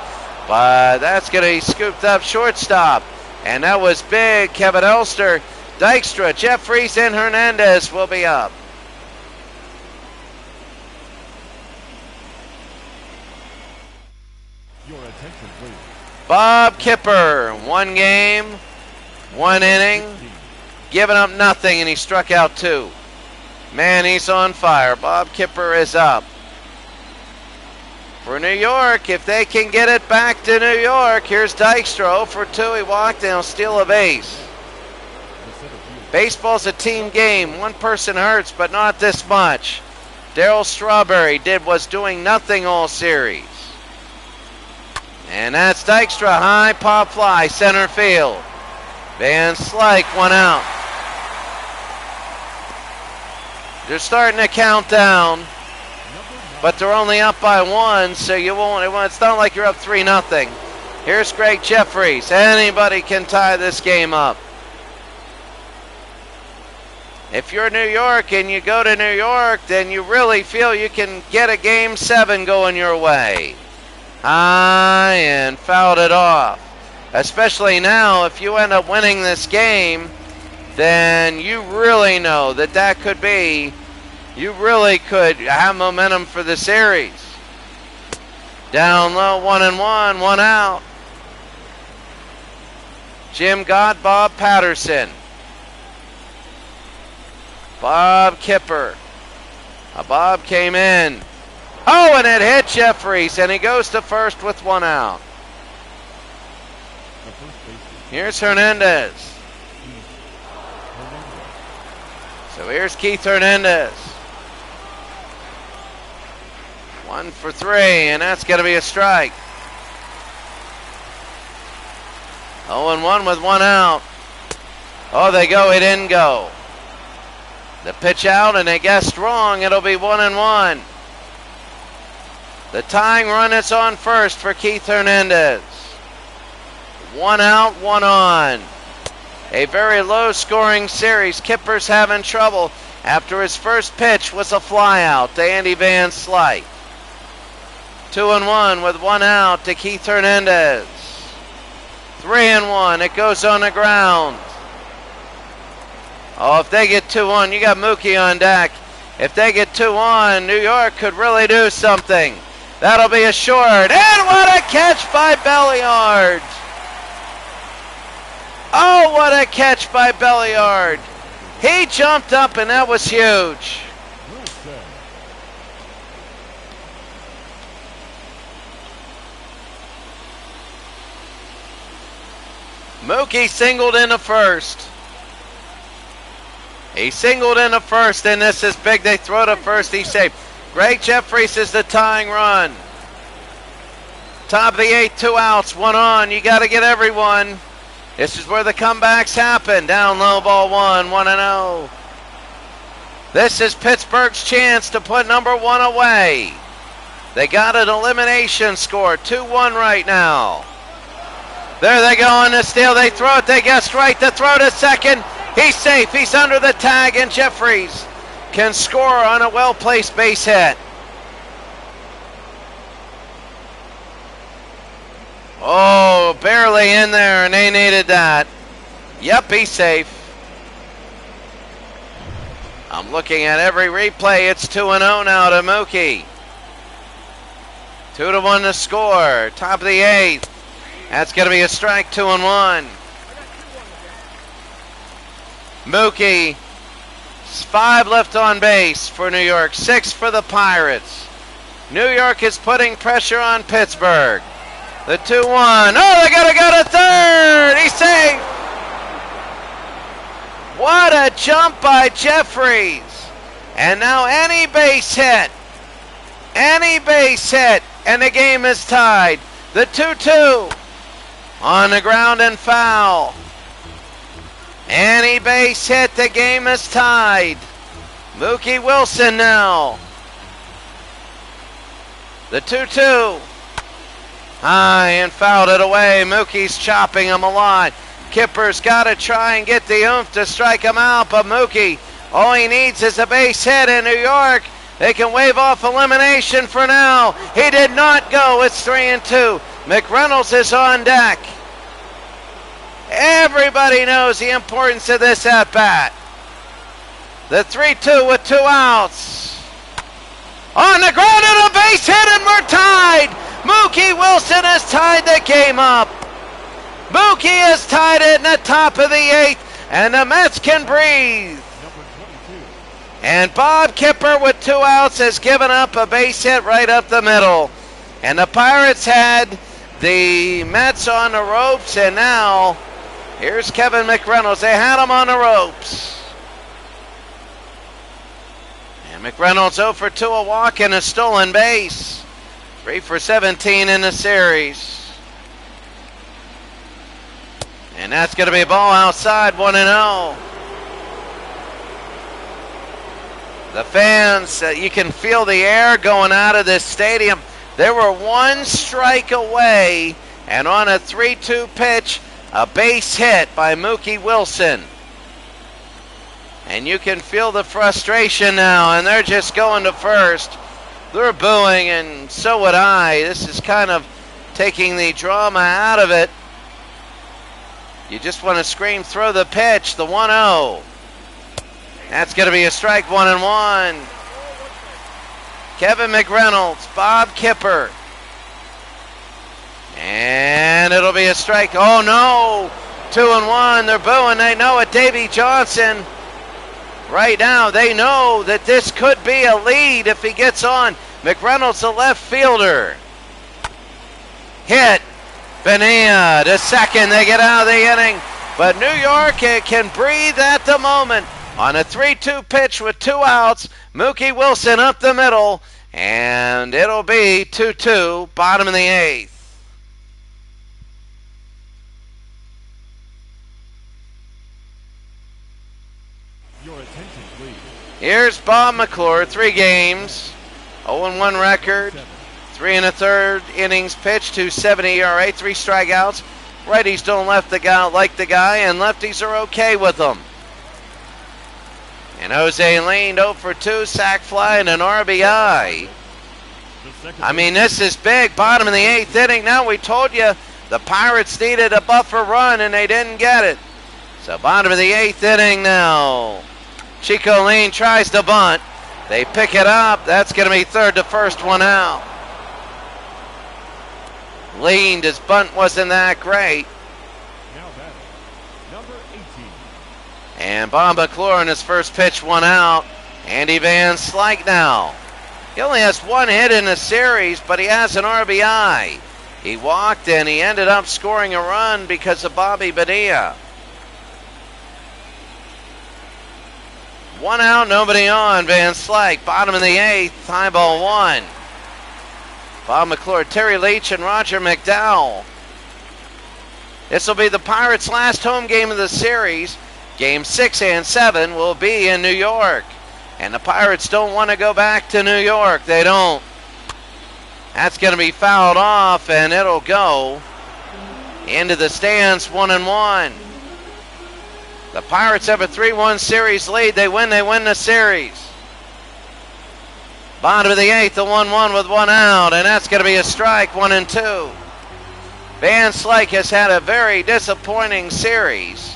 But that's going to be scooped up shortstop. And that was big. Kevin Elster, Dykstra, Jeffries, and Hernandez will be up. Your attention, please. Bob Kipper, 1 game, 1 inning, giving up nothing, and he struck out 2. Man, he's on fire. Bob Kipper is up. For New York, if they can get it back to New York, here's Dykstra, 0 for 2. He walked and he'll steal a base. Baseball's a team game. One person hurts, but not this much. Darryl Strawberry was doing nothing all series. And that's Dykstra, high pop fly, center field. Van Slyke, 1 out. They're starting to count down, but they're only up by 1, so you won't. It's not like you're up 3-0. Here's Greg Jeffries. Anybody can tie this game up. If you're New York and you go to New York, then you really feel you can get a Game 7 going your way. High and fouled it off. Especially now, if you end up winning this game, then you really know that could be, you really could have momentum for the series. Down low, 1-1, 1 out. Jim Gott, Bob Patterson. Bob Kipper. Bob came in. Oh, and it hit Jeffries, and he goes to first with 1 out. Here's Hernandez. So here's Keith Hernandez. 1 for 3, and that's going to be a strike. 0-1 with 1 out. Oh, they go. He didn't go. The pitch out, and they guessed wrong. It'll be 1-1. The tying run is on first for Keith Hernandez. 1 out, 1 on. A very low-scoring series. Kipper's having trouble after his first pitch was a flyout to Andy Van Slyke. 2-1 with 1 out to Keith Hernandez. 3-1. It goes on the ground. Oh, if they get 2 on, you got Mookie on deck. If they get 2 on, New York could really do something. That'll be a short. And what a catch by Belliard. Oh, what a catch by Belliard. He jumped up, and that was huge. Mookie singled into first. He singled into first, and this is big. They throw to first. He's safe. Greg Jeffries is the tying run. Top of the 8th, 2 outs, 1 on. You got to get everyone. This is where the comebacks happen. Down low, ball 1, 1-0. This is Pittsburgh's chance to put number 1 away. They got an elimination score, 2-1 right now. There they go on the steal. They throw it. They guessed right. The throw to second. He's safe. He's under the tag, and Jeffries can score on a well-placed base hit. Oh, barely in there, and they needed that. Yep, he's safe. I'm looking at every replay. It's 2-0 now to Mookie. 2-1 to score. Top of the 8th. That's going to be a strike, 2-1. Mookie, 5 left on base for New York, 6 for the Pirates. New York is putting pressure on Pittsburgh. The 2-1. Oh, they got to go to third. He's safe. What a jump by Jeffries. And now any base hit, and the game is tied. The 2-2 on the ground and foul. Any base hit, the game is tied. Mookie Wilson now. The 2-2. High and fouled it away. Mookie's chopping him a lot. Kipper's got to try and get the oomph to strike him out, but Mookie, all he needs is a base hit in New York. They can wave off elimination for now. He did not go. It's 3-2. McReynolds is on deck. Everybody knows the importance of this at-bat. The 3-2 with 2 outs. On the ground and a base hit, and we're tied. Mookie Wilson has tied the game up. Mookie has tied it in the top of the 8th, and the Mets can breathe. And Bob Kipper with 2 outs has given up a base hit right up the middle. And the Pirates had the Mets on the ropes, and now here's Kevin McReynolds. They had him on the ropes. And McReynolds 0 for 2, a walk and a stolen base. 3 for 17 in the series. And that's going to be a ball outside, 1-0. The fans, you can feel the air going out of this stadium. They were 1 strike away, and on a 3-2 pitch, a base hit by Mookie Wilson. And you can feel the frustration now, and they're just going to first. They're booing, and so would I. This is kind of taking the drama out of it. You just want to scream, throw the pitch, the 1-0. That's going to be a strike, 1-1. Kevin McReynolds, Bob Kipper. And it'll be a strike. Oh no, 2-1. They're booing. They know it. Davey Johnson. Right now, they know that this could be a lead if he gets on. McReynolds, the left fielder. Hit. Bonilla to second. They get out of the inning. But New York can breathe at the moment. On a 3-2 pitch with 2 outs, Mookie Wilson up the middle, and it'll be 2-2, bottom of the 8th. Your attention, please. Here's Bob McClure, 3 games, 0-1 record, 3 1/3 innings pitched, 2.70 ERA, 3 strikeouts. Righties don't like the guy, and lefties are okay with him. And Jose Lane 0 for 2, sac fly and an RBI. I mean, this is big. Bottom of the 8th inning. Now, we told you the Pirates needed a buffer run, and they didn't get it. So bottom of the 8th inning now. Chico Lane tries to bunt. They pick it up. That's going to be third to first, 1 out. Lane, his bunt wasn't that great. And Bob McClure in his first pitch, 1 out. Andy Van Slyke now. He only has 1 hit in the series, but he has an RBI. He walked and he ended up scoring a run because of Bobby Bonilla. 1 out, nobody on. Van Slyke, bottom of the 8th, high ball 1. Bob McClure, Terry Leach, and Roger McDowell. This will be the Pirates' last home game of the series. Game 6 and 7 will be in New York. And the Pirates don't want to go back to New York. They don't. That's going to be fouled off, and it'll go into the stands, 1-1. The Pirates have a 3-1 series lead. They win the series. Bottom of the 8th, the 1-1 with 1 out, and that's going to be a strike, 1-2. Van Slyke has had a very disappointing series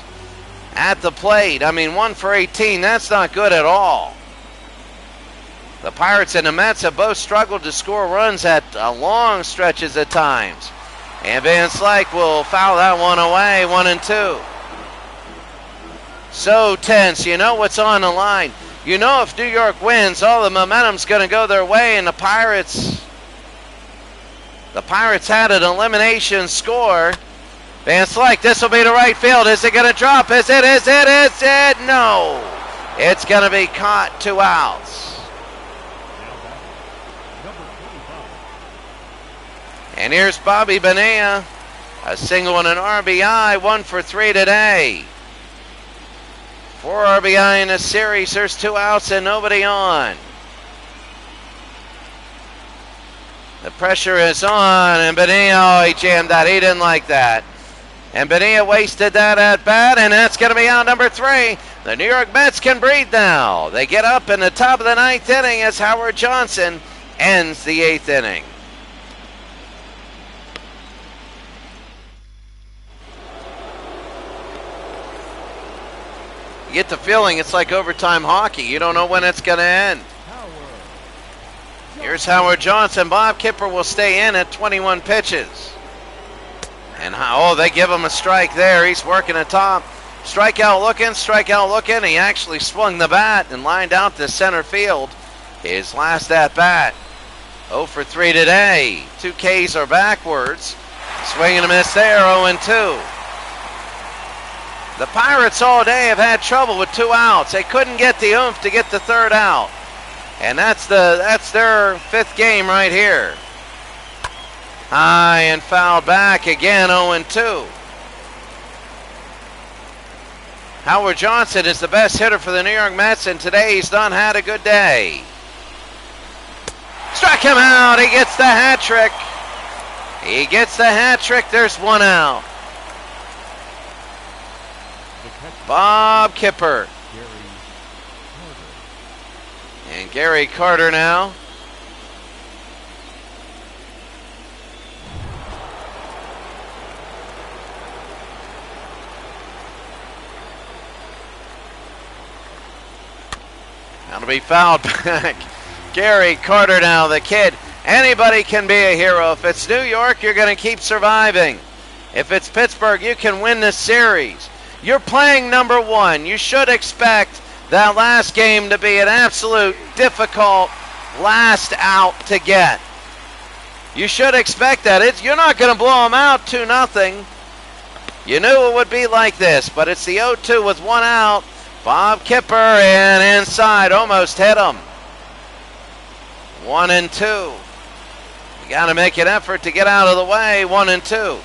at the plate. I mean, 1 for 18, that's not good at all. The Pirates and the Mets have both struggled to score runs at long stretches at times. And Van Slyke will foul that one away, 1-2. So tense, you know what's on the line. You know if New York wins, all the momentum's going to go their way, and the Pirates had an elimination score. Van Slyke, this will be to right field. Is it going to drop? Is it? No. It's going to be caught, 2 outs. And here's Bobby Bonilla. A single and an RBI, 1 for 3 today. 4 RBI in the series. There's 2 outs and nobody on. The pressure is on, and Bonilla, he jammed that. He didn't like that. And Bonilla wasted that at bat, and that's going to be out number 3. The New York Mets can breathe now. They get up in the top of the 9th inning as Howard Johnson ends the 8th inning. You get the feeling it's like overtime hockey. You don't know when it's going to end. Here's Howard Johnson. Bob Kipper will stay in at 21 pitches. And they give him a strike there. He's working a top. Strikeout looking. He actually swung the bat and lined out to center field. His last at bat. 0 for 3 today. 2 Ks are backwards. Swing and a miss there, 0-2. The Pirates all day have had trouble with 2 outs. They couldn't get the oomph to get the 3rd out. And that's their 5th game right here. High and fouled back again, 0-2. Howard Johnson is the best hitter for the New York Mets, and today he's done had a good day. Struck him out. He gets the hat trick. There's 1 out. Bob Kipper. And Gary Carter now. That'll be fouled back. Gary Carter now, the kid. Anybody can be a hero. If it's New York, you're going to keep surviving. If it's Pittsburgh, you can win this series. You're playing number 1. You should expect that last game to be an absolute difficult last out to get. You should expect that. You're not going to blow them out 2-0. You knew it would be like this, but it's the 0-2 with 1 out. Bob Kipper and inside, almost hit him. 1-2. You got to make an effort to get out of the way. 1-2.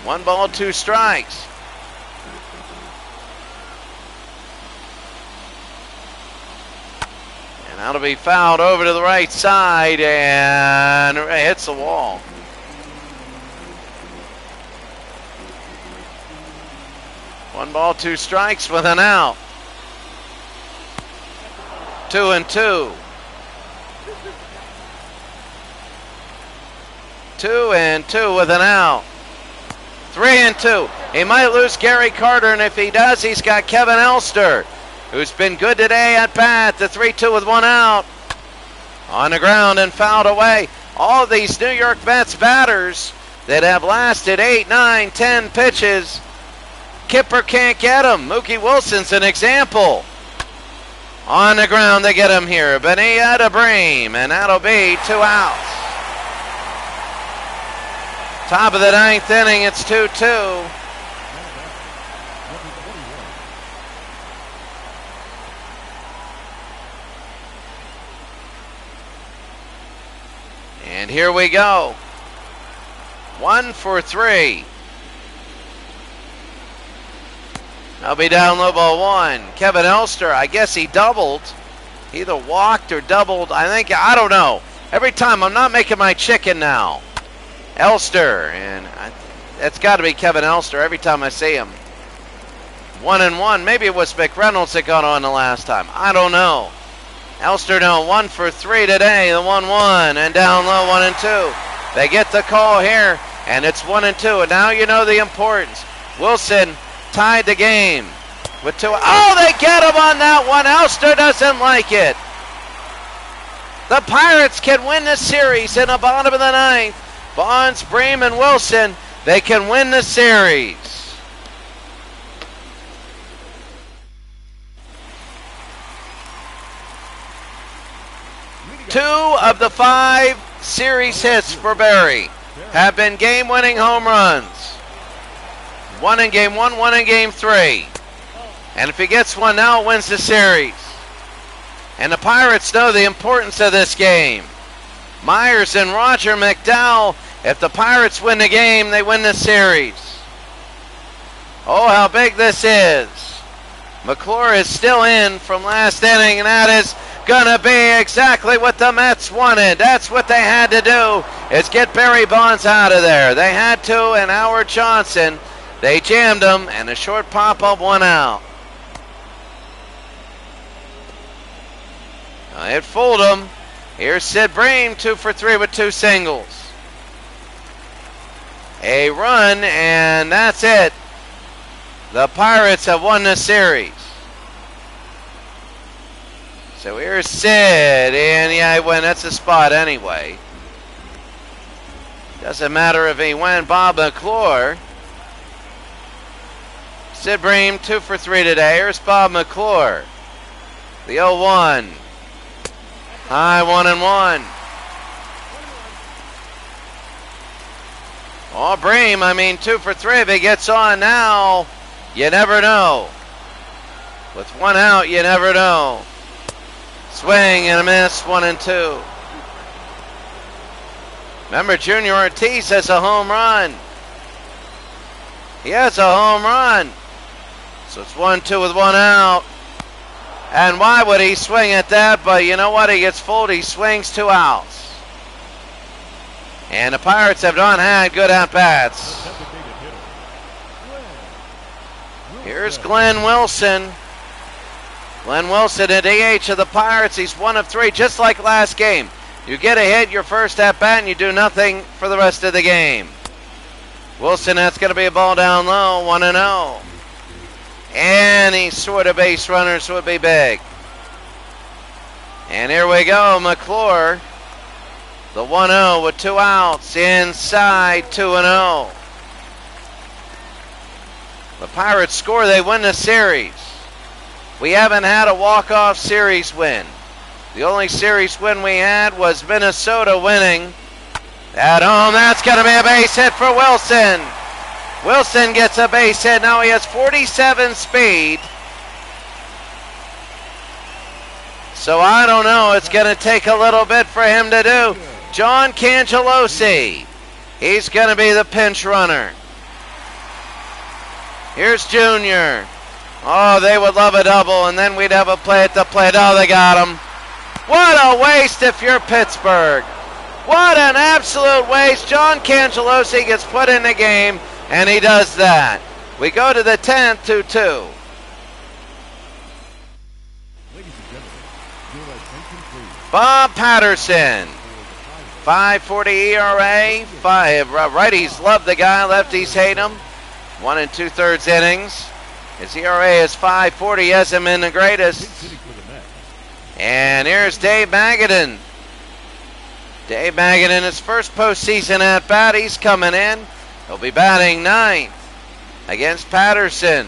1 ball, 2 strikes. And that'll be fouled over to the right side and it hits the wall. One ball, 2 strikes with an out. 2-2. 2-2 with an out. 3-2. He might lose Gary Carter, and if he does, he's got Kevin Elster, who's been good today at bat. The 3-2 with 1 out. On the ground and fouled away. All of these New York Mets batters that have lasted 8, 9, 10 pitches, Kipper can't get him. Mookie Wilson's an example. On the ground they get him here. Benea to Bream, and that'll be 2 outs. Top of the 9th inning, it's 2-2. And here we go. 1 for 3. I'll be down low ball 1. Kevin Elster, I guess he doubled. Either walked or doubled. I don't know. Every time, I'm not making my chicken now. Elster, and that's got to be Kevin Elster every time I see him. 1-1. Maybe it was McReynolds that got on the last time. I don't know. Elster now 1 for 3 today. The 1-1 and down low 1-2. They get the call here, and it's 1-2. And now you know the importance. Wilson tied the game with 2. Oh, they get him on that one. Elster doesn't like it. The Pirates can win the series in the bottom of the 9th. Bonds, Bream, and Wilson, they can win the series. Two of the 5 series hits for Barry have been game-winning home runs. 1 in game 1, 1 in game 3. And if he gets one now, it wins the series. And the Pirates know the importance of this game. Myers and Roger McDowell, if the Pirates win the game, they win the series. Oh, how big this is. McClure is still in from last inning, and that is going to be exactly what the Mets wanted. That's what they had to do, is get Barry Bonds out of there. They had to, and Howard Johnson, they jammed him, and a short pop-up, 1 out. It fooled him. Here's Sid Bream, 2 for 3 with 2 singles. a run, and that's it. The Pirates have won the series. So here's Sid, and yeah, he went. That's a spot anyway. Doesn't matter if he went. Bob McClure. Sid Bream 2 for 3 today. Here's Bob McClure. The 0-1. High 1-1. Oh, Bream, 2 for 3. If he gets on now, you never know. With 1 out, you never know. Swing and a miss, 1-2. Remember, Junior Ortiz has a home run. He has a home run. So it's 1-2 with 1 out. And why would he swing at that? But you know what? He gets fooled. He swings 2 outs. And the Pirates have not had good at-bats. Here's Glenn Wilson. Glenn Wilson at DH of the Pirates. He's 1 of 3, just like last game. You get a hit your first at-bat and you do nothing for the rest of the game. Wilson, that's going to be a ball down low, 1-0. And he scored a base runner, so it would be big. And here we go, McClure. The 1-0 with 2 outs, inside 2-0. The Pirates score, they win the series. We haven't had a walk-off series win. The only series win we had was Minnesota winning at home. That's going to be a base hit for Wilson. Wilson gets a base hit. Now he has 47 speed. So I don't know. It's going to take a little bit for him to do. John Cangelosi. He's going to be the pinch runner. Here's Junior. Oh, they would love a double, and then we'd have a play at the plate. Oh, they got him. What a waste if you're Pittsburgh. What an absolute waste. John Cangelosi gets put in the game, and he does that. We go to the 10th, 2-2. Bob Patterson. 5.40 ERA. Righties love the guy, lefties hate him. 1 2/3 innings. His ERA is 5.40. He hasn't been the greatest. And here's Dave Magadan. Dave Magadan, his first postseason at bat. He's coming in. He'll be batting 9th against Patterson.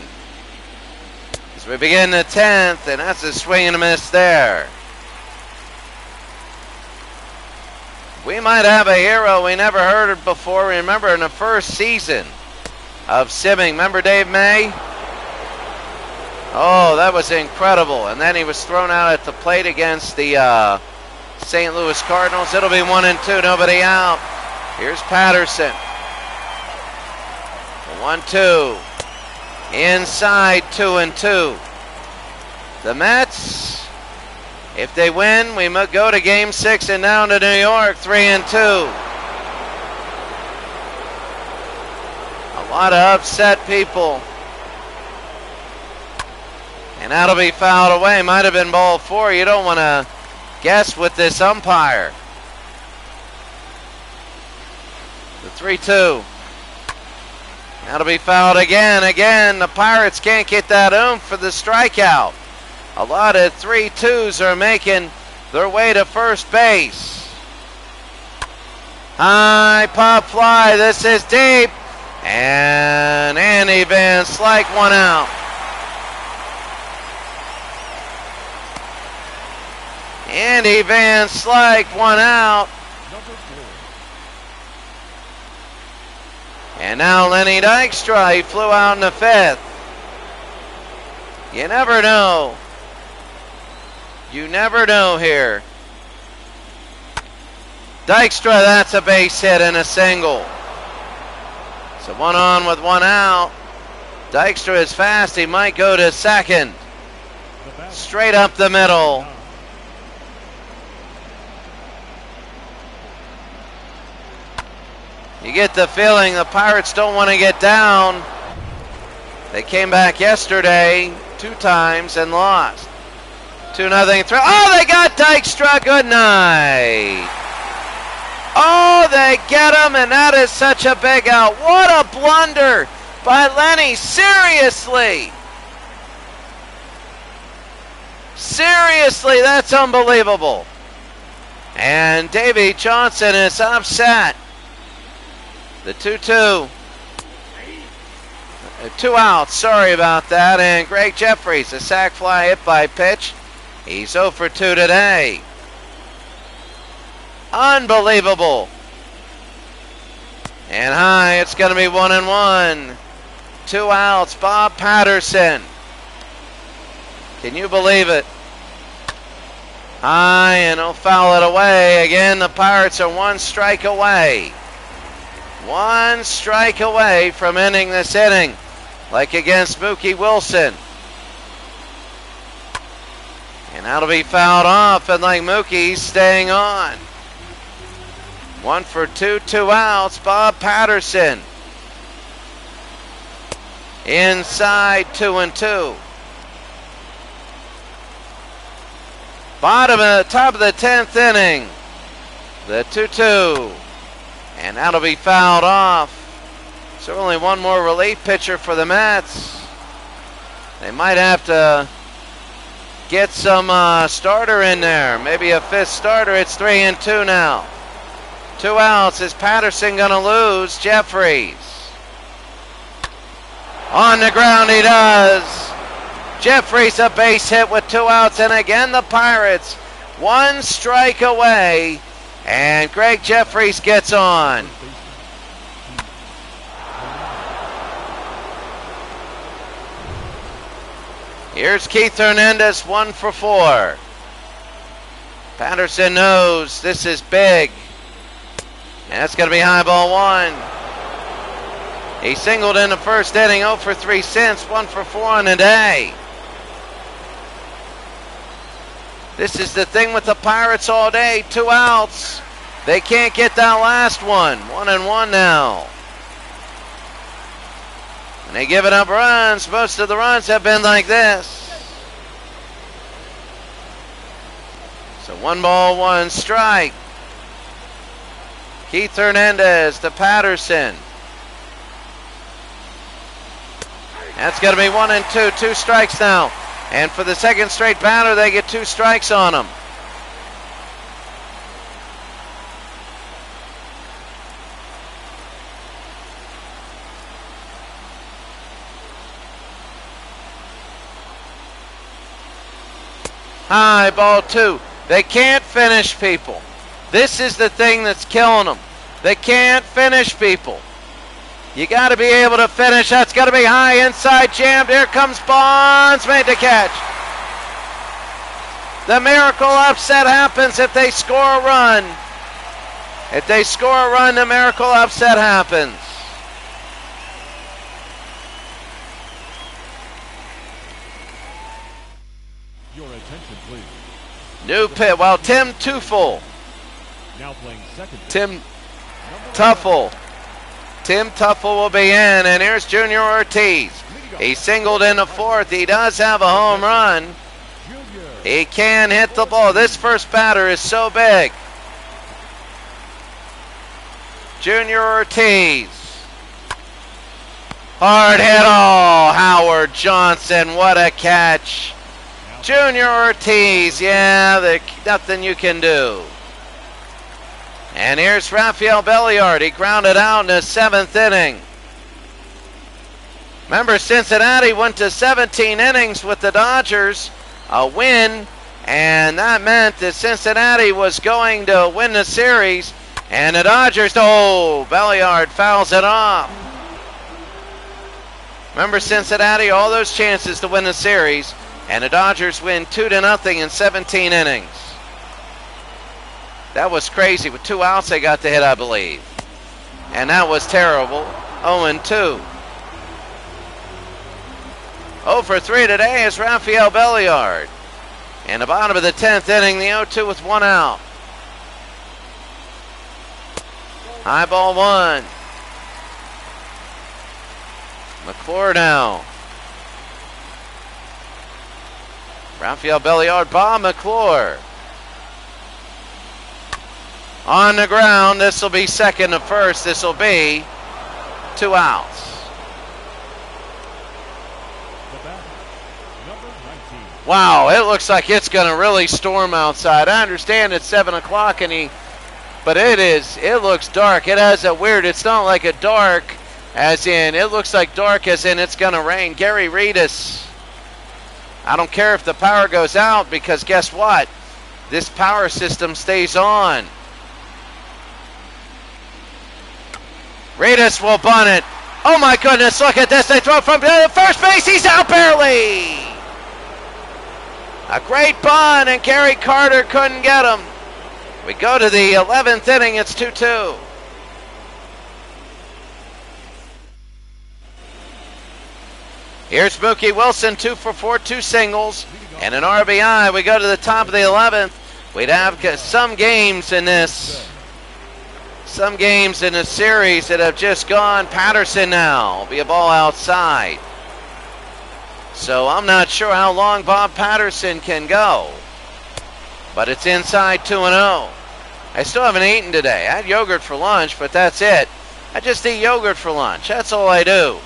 As we begin the 10th, and that's a swing and a miss there. We might have a hero we never heard of before. Remember in the first season of simming, remember Dave May? Oh, that was incredible. And then he was thrown out at the plate against the St. Louis Cardinals. It'll be 1-2, nobody out. Here's Patterson. 1-2. Inside 2-2. The Mets, if they win, we go to Game 6 and down to New York, 3-2. A lot of upset people. And that'll be fouled away. Might have been ball 4. You don't want to guess with this umpire. The 3-2. That'll be fouled again. Again, the Pirates can't get that oomph for the strikeout. A lot of 3-2s are making their way to first base. High pop fly. This is deep. And Andy Van Slyke, 1 out. Andy Van Slyke, 1 out. And now Lenny Dykstra, he flew out in the 5th. You never know. You never know here. Dykstra, that's a base hit and a single. So 1 on with 1 out. Dykstra is fast. He might go to second. Straight up the middle. You get the feeling the Pirates don't want to get down. They came back yesterday 2 times and lost. 2-0 throw. Oh, they got Dykstra. Good night. Oh, they get him, and that is such a big out. What a blunder by Lenny. Seriously. Seriously, that's unbelievable. And Davy Johnson is upset. The 2-2. 2 outs, sorry about that. And Greg Jeffries, a sac fly hit by pitch. He's 0 for 2 today. Unbelievable. And high, it's going to be 1-1. 2 outs, Bob Patterson. Can you believe it? High, and he'll foul it away. Again, the Pirates are 1 strike away. 1 strike away from ending this inning, like against Mookie Wilson. And that'll be fouled off, and like Mookie, he's staying on. 1 for 2, 2 outs, Bob Patterson. Inside, 2-2. Top of the 10th inning. The 2-2. And that'll be fouled off. So only 1 more relief pitcher for the Mets. They might have to get some starter in there. Maybe a 5th starter. It's 3-2 now. 2 outs. Is Patterson going to lose? Jeffries. On the ground he does. Jeffries a base hit with 2 outs, and again the Pirates 1 strike away, and Greg Jeffries gets on. Here's Keith Hernandez, 1 for 4. Patterson knows this is big. And that's going to be high ball 1. He singled in the first inning, 0 for 3 since, 1 for 4 on the day. This is the thing with the Pirates all day. 2 outs. They can't get that last one. 1-1 now. And they giving up runs. Most of the runs have been like this. So 1 ball, 1 strike. Keith Hernandez to Patterson. That's going to be 1-2. 2 strikes now. And for the second straight batter, they get 2 strikes on him. High ball 2. They can't finish people. This is the thing that's killing them. They can't finish people. You got to be able to finish. That's got to be high, inside, jammed. Here comes Bonds, made the catch. The miracle upset happens if they score a run. If they score a run, the miracle upset happens. Your attention, please. New pit. Well, Tim Teufel. Now playing second. Tim Teufel. Tim Teufel will be in, and here's Junior Ortiz. He singled in the 4th. He does have a home run. He can hit the ball. This first batter is so big. Junior Ortiz. Hard hit. Oh, Howard Johnson. What a catch. Junior Ortiz. Yeah, nothing you can do. And here's Rafael Belliard. He grounded out in the 7th inning. Remember, Cincinnati went to 17 innings with the Dodgers, a win, and that meant that Cincinnati was going to win the series, and the Dodgers, Belliard fouls it off. Remember, Cincinnati, all those chances to win the series, and the Dodgers win 2-0 in 17 innings. That was crazy. With 2 outs, they got the hit, I believe. And that was terrible. 0-2. 0 for 3 today is Rafael Belliard. In the bottom of the 10th inning, the 0-2 with 1 out. High ball 1. McClure now. Rafael Belliard, Bob McClure. on the ground. This will be second to first. This will be 2 outs. Wow, it looks like it's going to really storm outside. I understand it's 7 o'clock, but it looks dark. It has a weird, it's not like a dark as in, it looks like dark as in it's going to rain. Gary Reedus, I don't care if the power goes out because guess what? This power system stays on. Reedus will bunt it. Oh my goodness, look at this. They throw from first base. He's out barely. A great bunt, and Gary Carter couldn't get him. We go to the 11th inning. It's 2-2. Here's Mookie Wilson, 2 for 4, 2 singles, and an RBI. We go to the top of the 11th. We'd have some games in this series that have just gone. Patterson now will be a ball outside. So I'm not sure how long Bob Patterson can go. But it's inside 2-0. I still haven't eaten today. I had yogurt for lunch, but that's it. I just eat yogurt for lunch. That's all I do.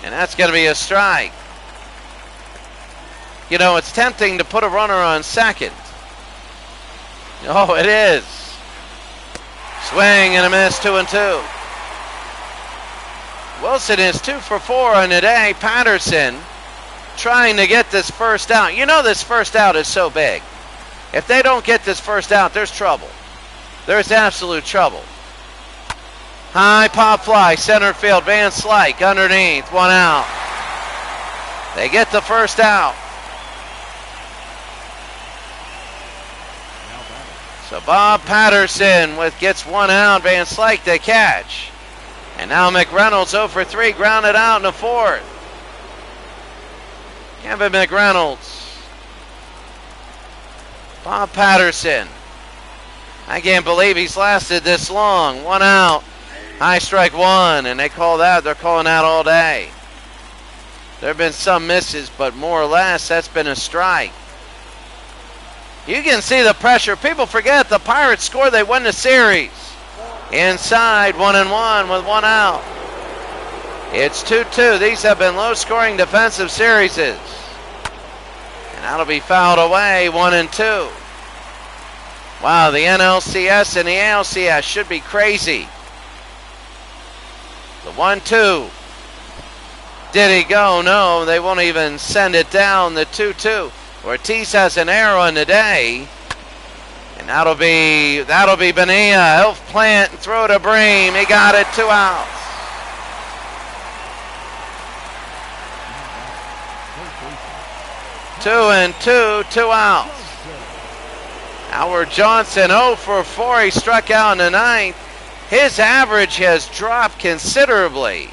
And that's going to be a strike. You know, it's tempting to put a runner on second. Oh, it is. Swing and a miss, 2-2. Wilson is 2 for 4 on the day. Patterson trying to get this first out. You know this first out is so big. If they don't get this first out, there's trouble. There's absolute trouble. High pop fly, center field. Van Slyke underneath, 1 out. They get the first out. So Bob Patterson gets 1 out. Van Slyke the catch. And now McReynolds 0 for 3, grounded out in the 4th. Kevin McReynolds. Bob Patterson. I can't believe he's lasted this long. 1 out. High strike 1, and they're calling that all day. There have been some misses, but more or less that's been a strike. You can see the pressure. People forget the Pirates score, they win the series. Inside 1-1 with 1 out. It's 2-2. These have been low-scoring defensive series. And that'll be fouled away, 1-2. Wow, the NLCS and the ALCS should be crazy. The 1-2. Did he go? No, they won't even send it down. The 2-2. Ortiz has an error on the day. And that'll be Bonilla. He'll plant and throw to Bream. He got it, 2 outs. Two and 2 outs. Howard Johnson 0 for 4. He struck out in the 9th. His average has dropped considerably.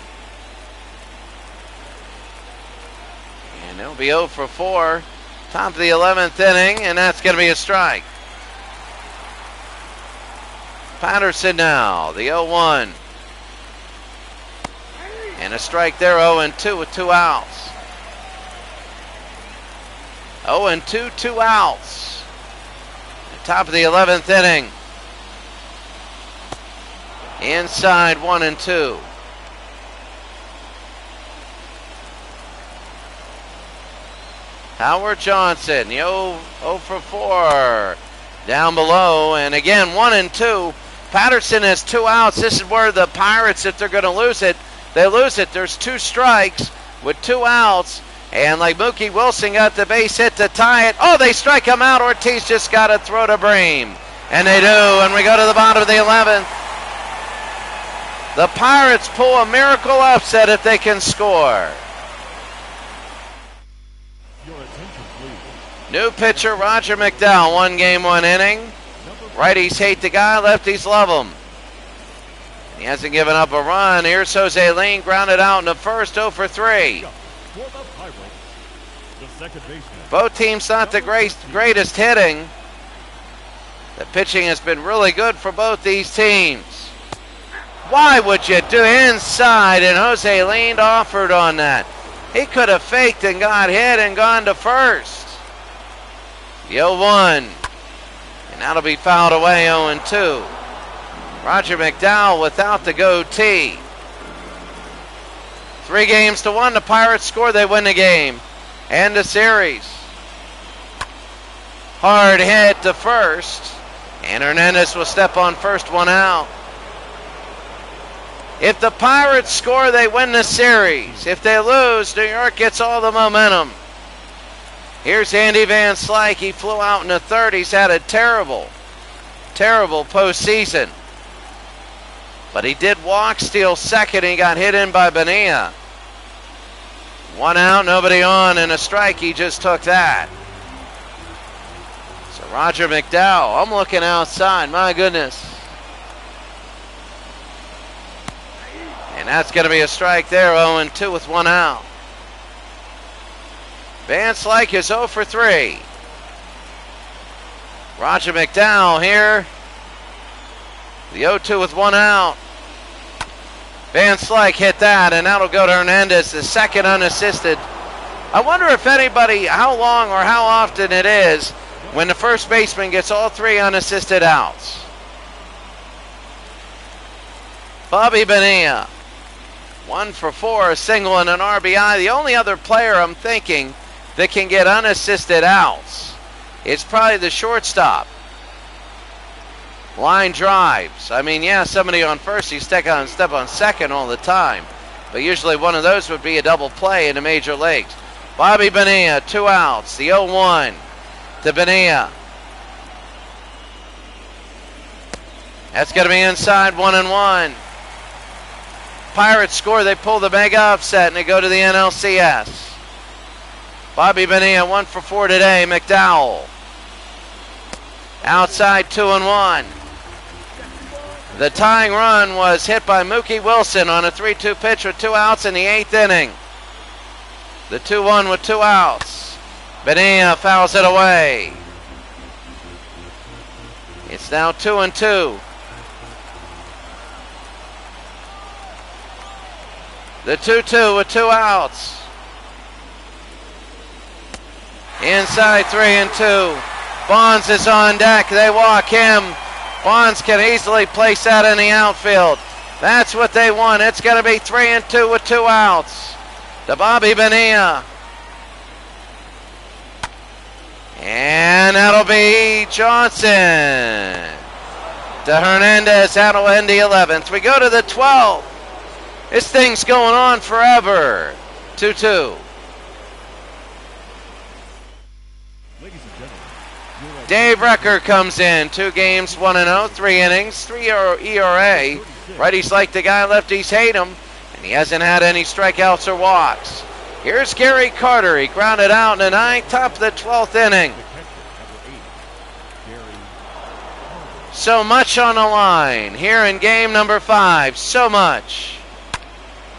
And it'll be 0 for 4. Top of the 11th inning, and that's going to be a strike. Patterson now, the 0-1. And a strike there, 0-2 with 2 outs. 0-2, 2 outs. Top of the 11th inning. Inside 1-2. Howard Johnson, the 0 for 4. Down below, and again 1-2. Patterson has 2 outs. This is where the Pirates, if they're going to lose it, they lose it. There's 2 strikes with 2 outs. And like Mookie Wilson got the base hit to tie it. Oh, they strike him out. Ortiz just got to throw to Bream. And they do, and we go to the bottom of the 11th. The Pirates pull a miracle upset if they can score. New pitcher Roger McDowell, 1 game, 1 inning. Righties hate the guy, lefties love him. He hasn't given up a run. Here's Jose Lean, grounded out in the 1st, 0 for 3. Both teams not the greatest hitting. The pitching has been really good for both these teams. Why would you do inside? And Jose Lean offered on that. He could have faked and got hit and gone to 1st. The 0-1. And that'll be fouled away, 0-2. Roger McDowell without the goatee. 3-1. The Pirates score, they win the game and the series. Hard hit to first, and Hernandez will step on first, 1 out. If the Pirates score, they win the series. If they lose, New York gets all the momentum. Here's Andy Van Slyke. He flew out in the third. He's had a terrible postseason. But he did walk, steal second, and he got hit in by Bonilla. 1 out, nobody on, and a strike. He just took that. So Roger McDowell, I'm looking outside, my goodness. And that's going to be a strike there, 0-2 with 1 out. Van Slyke is 0 for 3. Roger McDowell here. The 0-2 with 1 out. Van Slyke hit that, and that'll go to Hernandez, the second unassisted. I wonder if anybody, how long or how often it is when the first baseman gets all 3 unassisted outs. Bobby Bonilla, 1 for 4, a single and an RBI. The only other player I'm thinking that can get unassisted outs is probably the shortstop. Line drives. I mean, yeah, somebody on first, you step on second all the time. But usually one of those would be a double play in the major leagues. Bobby Bonilla, 2 outs. The 0-1 to Bonilla. That's going to be inside, 1-1. Pirates score, they pull the mega upset, and they go to the NLCS. Bobby Bonilla, 1 for 4 today. McDowell. Outside, 2-1. The tying run was hit by Mookie Wilson on a 3-2 pitch with 2 outs in the 8th inning. The 2-1 with 2 outs. Bonilla fouls it away. It's now 2-2. The 2-2 with 2 outs. Inside, 3-2. Bonds is on deck. They walk him. Bonds can easily place that in the outfield. That's what they want. It's going to be 3-2 with 2 outs. To Bobby Bonilla. And that'll be Johnson. To Hernandez. That'll end the 11th. We go to the 12th. This thing's going on forever. 2-2. Dave Recker comes in. 2 games, 1-0, 3 innings, 3 ERA. Righties like the guy, lefties hate him, and he hasn't had any strikeouts or walks. Here's Gary Carter. He grounded out in the 9th, top of the 12th inning. So much on the line here in game number 5. So much.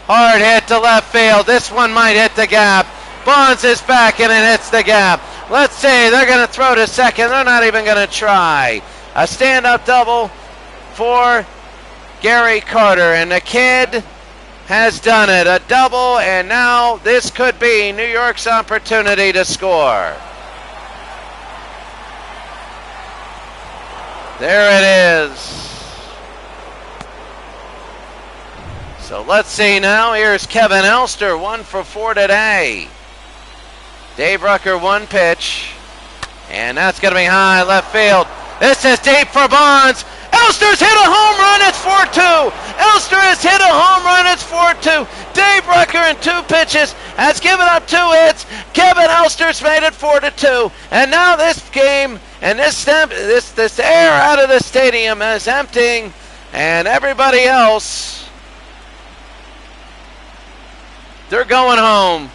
Hard hit to left field. This one might hit the gap. Bonds is back, and it hits the gap. Let's see, they're going to throw to second. They're not even going to try. A stand-up double for Gary Carter, and the kid has done it. A double, and now this could be New York's opportunity to score. There it is. So let's see now. Here's Kevin Elster, 1 for 4 today. Dave Rucker, 1 pitch, and that's going to be high left field. This is deep for Bonds. Elster's hit a home run. It's 4-2. Elster has hit a home run. It's 4-2. Dave Rucker in 2 pitches has given up 2 hits. Kevin Elster's made it 4-2, and now this game and this air out of the stadium is emptying, and everybody else, they're going home.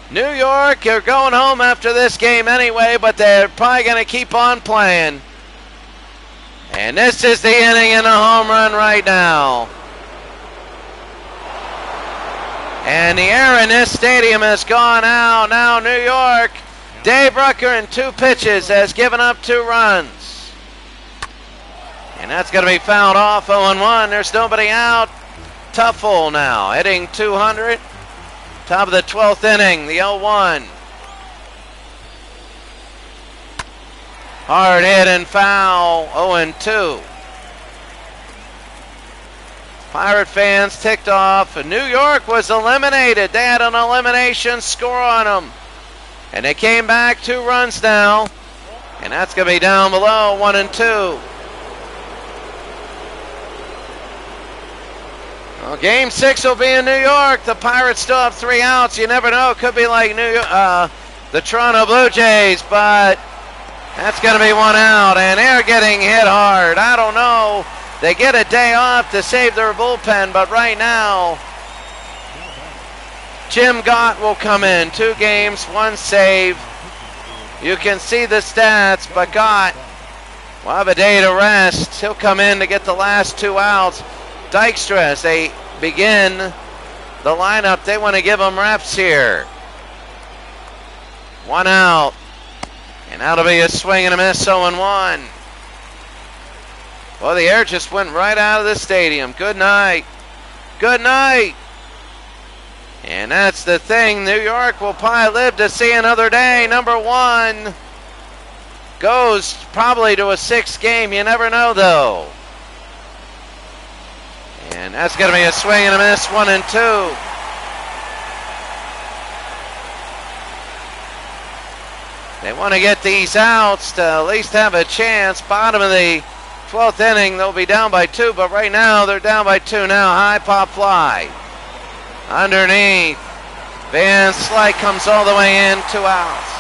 New York are going home after this game anyway, but they're probably going to keep on playing. And this is the inning and a home run right now. And the air in this stadium has gone out. Now New York, Dave Rucker in 2 pitches has given up 2 runs. And that's going to be fouled off, 0-1. There's nobody out. Tuffle now, hitting 200. Top of the 12th inning, the 0-1. Hard hit and foul, 0-2. Pirate fans ticked off. New York was eliminated. They had an elimination score on them. And they came back 2 runs now. And that's going to be down below, 1-2. Well, game 6 will be in New York. The Pirates still have 3 outs. You never know. It could be like the Toronto Blue Jays, but that's going to be 1 out. And they're getting hit hard. I don't know. They get a day off to save their bullpen, but right now, Jim Gott will come in. 2 games, 1 save. You can see the stats, but Gott will have a day to rest. He'll come in to get the last 2 outs. Dykstra, as they begin the lineup, they want to give him reps here. 1 out. And that'll be a swing and a miss, 0-1. Well, the air just went right out of the stadium. Good night. Good night. And that's the thing. New York will probably live to see another day. Number 1 goes probably to a 6th game. You never know, though. And that's going to be a swing and a miss, 1-2. They want to get these outs to at least have a chance. Bottom of the 12th inning, they'll be down by 2, but right now they're down by 2 now. High pop fly. Underneath. Van Slyke comes all the way in, 2 outs.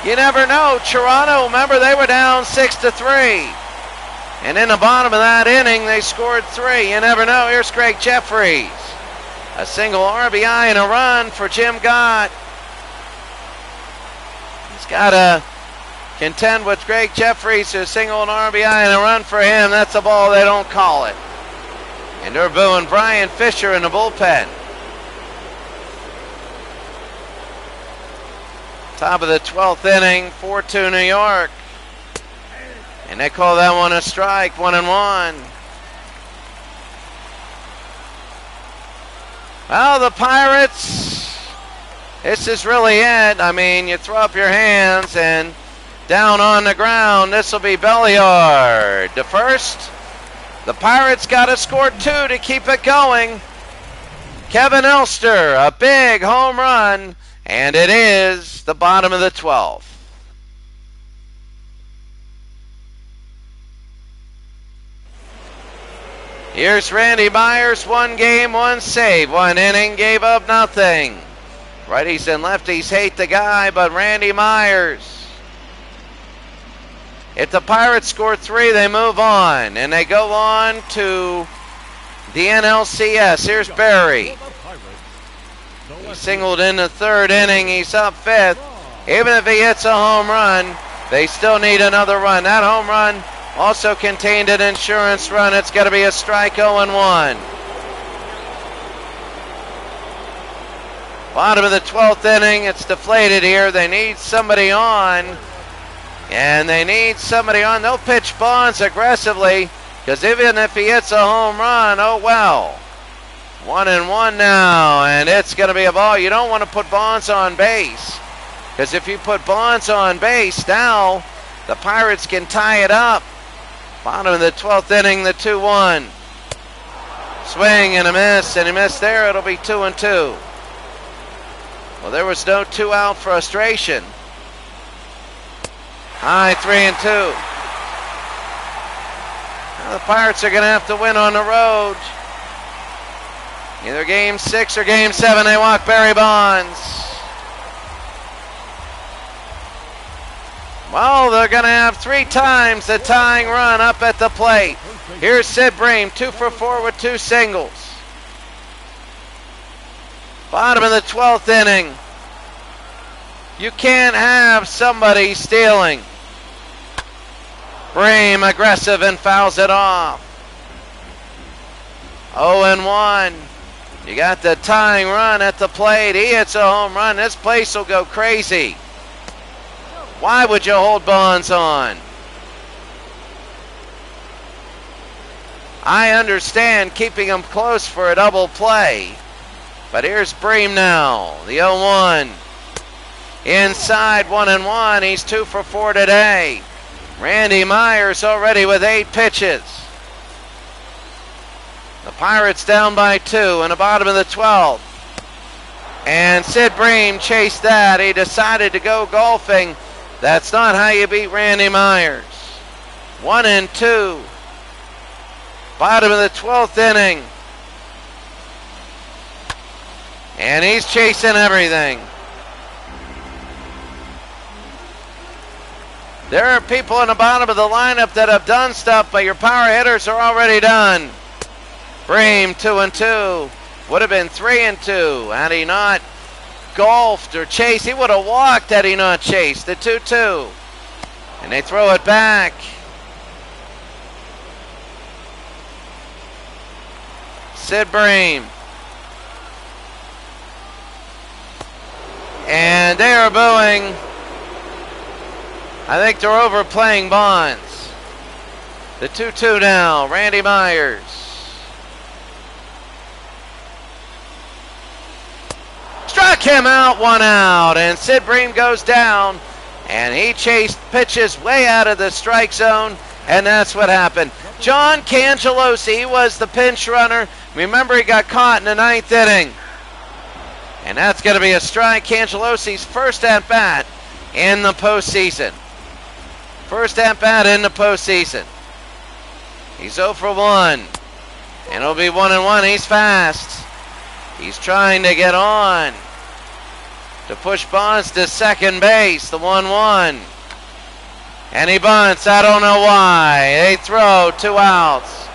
You never know. Toronto, remember, they were down 6-3. And in the bottom of that inning, they scored 3. You never know. Here's Greg Jeffries. A single RBI and a run for Jim Gott. He's got to contend with Greg Jeffries. A single, an RBI, and a run for him. That's a ball. They don't call it. And they're booing Brian Fisher in the bullpen. Top of the 12th inning, 4-2 New York. And they call that one a strike, 1-1. Well, the Pirates, this is really it. I mean, you throw up your hands and down on the ground, this will be Belliard. The first, the Pirates got to score 2 to keep it going. Kevin Elster, a big home run, and it is the bottom of the 12th. Here's Randy Myers, 1 game, 1 save, 1 inning, gave up nothing. Righties and lefties hate the guy, but Randy Myers. If the Pirates score 3, they move on, and they go on to the NLCS. Here's Barry. He singled in the 3rd inning. He's up 5th. Even if he hits a home run, they still need another run. That home run also contained an insurance run. It's going to be a strike, 0-1. Bottom of the 12th inning. It's deflated here. They need somebody on. And they need somebody on. They'll pitch Bonds aggressively, because even if he hits a home run, oh well. 1-1 now, and it's going to be a ball. You don't want to put Bonds on base, because if you put Bonds on base, now the Pirates can tie it up. Bottom of the 12th inning, the 2-1. Swing and a miss, and he missed there. It'll be 2-2. Well, there was no 2-out frustration. High 3-2. Now the Pirates are going to have to win on the road. Either game 6 or game 7, they walk Barry Bonds. Well, they're going to have 3 times the tying run up at the plate. Here's Sid Bream, 2 for 4 with 2 singles. Bottom of the 12th inning. You can't have somebody stealing. Bream aggressive and fouls it off. 0-1. You got the tying run at the plate. He hits a home run. This place will go crazy. Why would you hold Bonds on? I understand keeping him close for a double play. But here's Bream now. The 0-1. inside 1-1. He's 2 for 4 today. Randy Myers already with 8 pitches. The Pirates down by 2 in the bottom of the 12th. And Sid Bream chased that. He decided to go golfing. That's not how you beat Randy Myers. 1-2. Bottom of the 12th inning. And he's chasing everything. There are people in the bottom of the lineup that have done stuff, but your power hitters are already done. Bream 2-2. Would have been 3-2 had he not golfed or chased. He would have walked had he not chased. The 2-2. And they throw it back. Sid Bream. And they are booing. I think they're overplaying Bonds. The 2-2 now. Randy Myers. Struck him out, 1 out. And Sid Bream goes down. And he chased pitches way out of the strike zone. And that's what happened. John Cangelosi was the pinch runner. Remember, he got caught in the 9th inning. And that's going to be a strike. Cangelosi's first at-bat in the postseason. First at-bat in the postseason. He's 0 for 1. And it'll be 1-1. He's fast. He's trying to get on to push Bonds to second base. The 1-1. And he bunts. I don't know why. They throw 2 outs.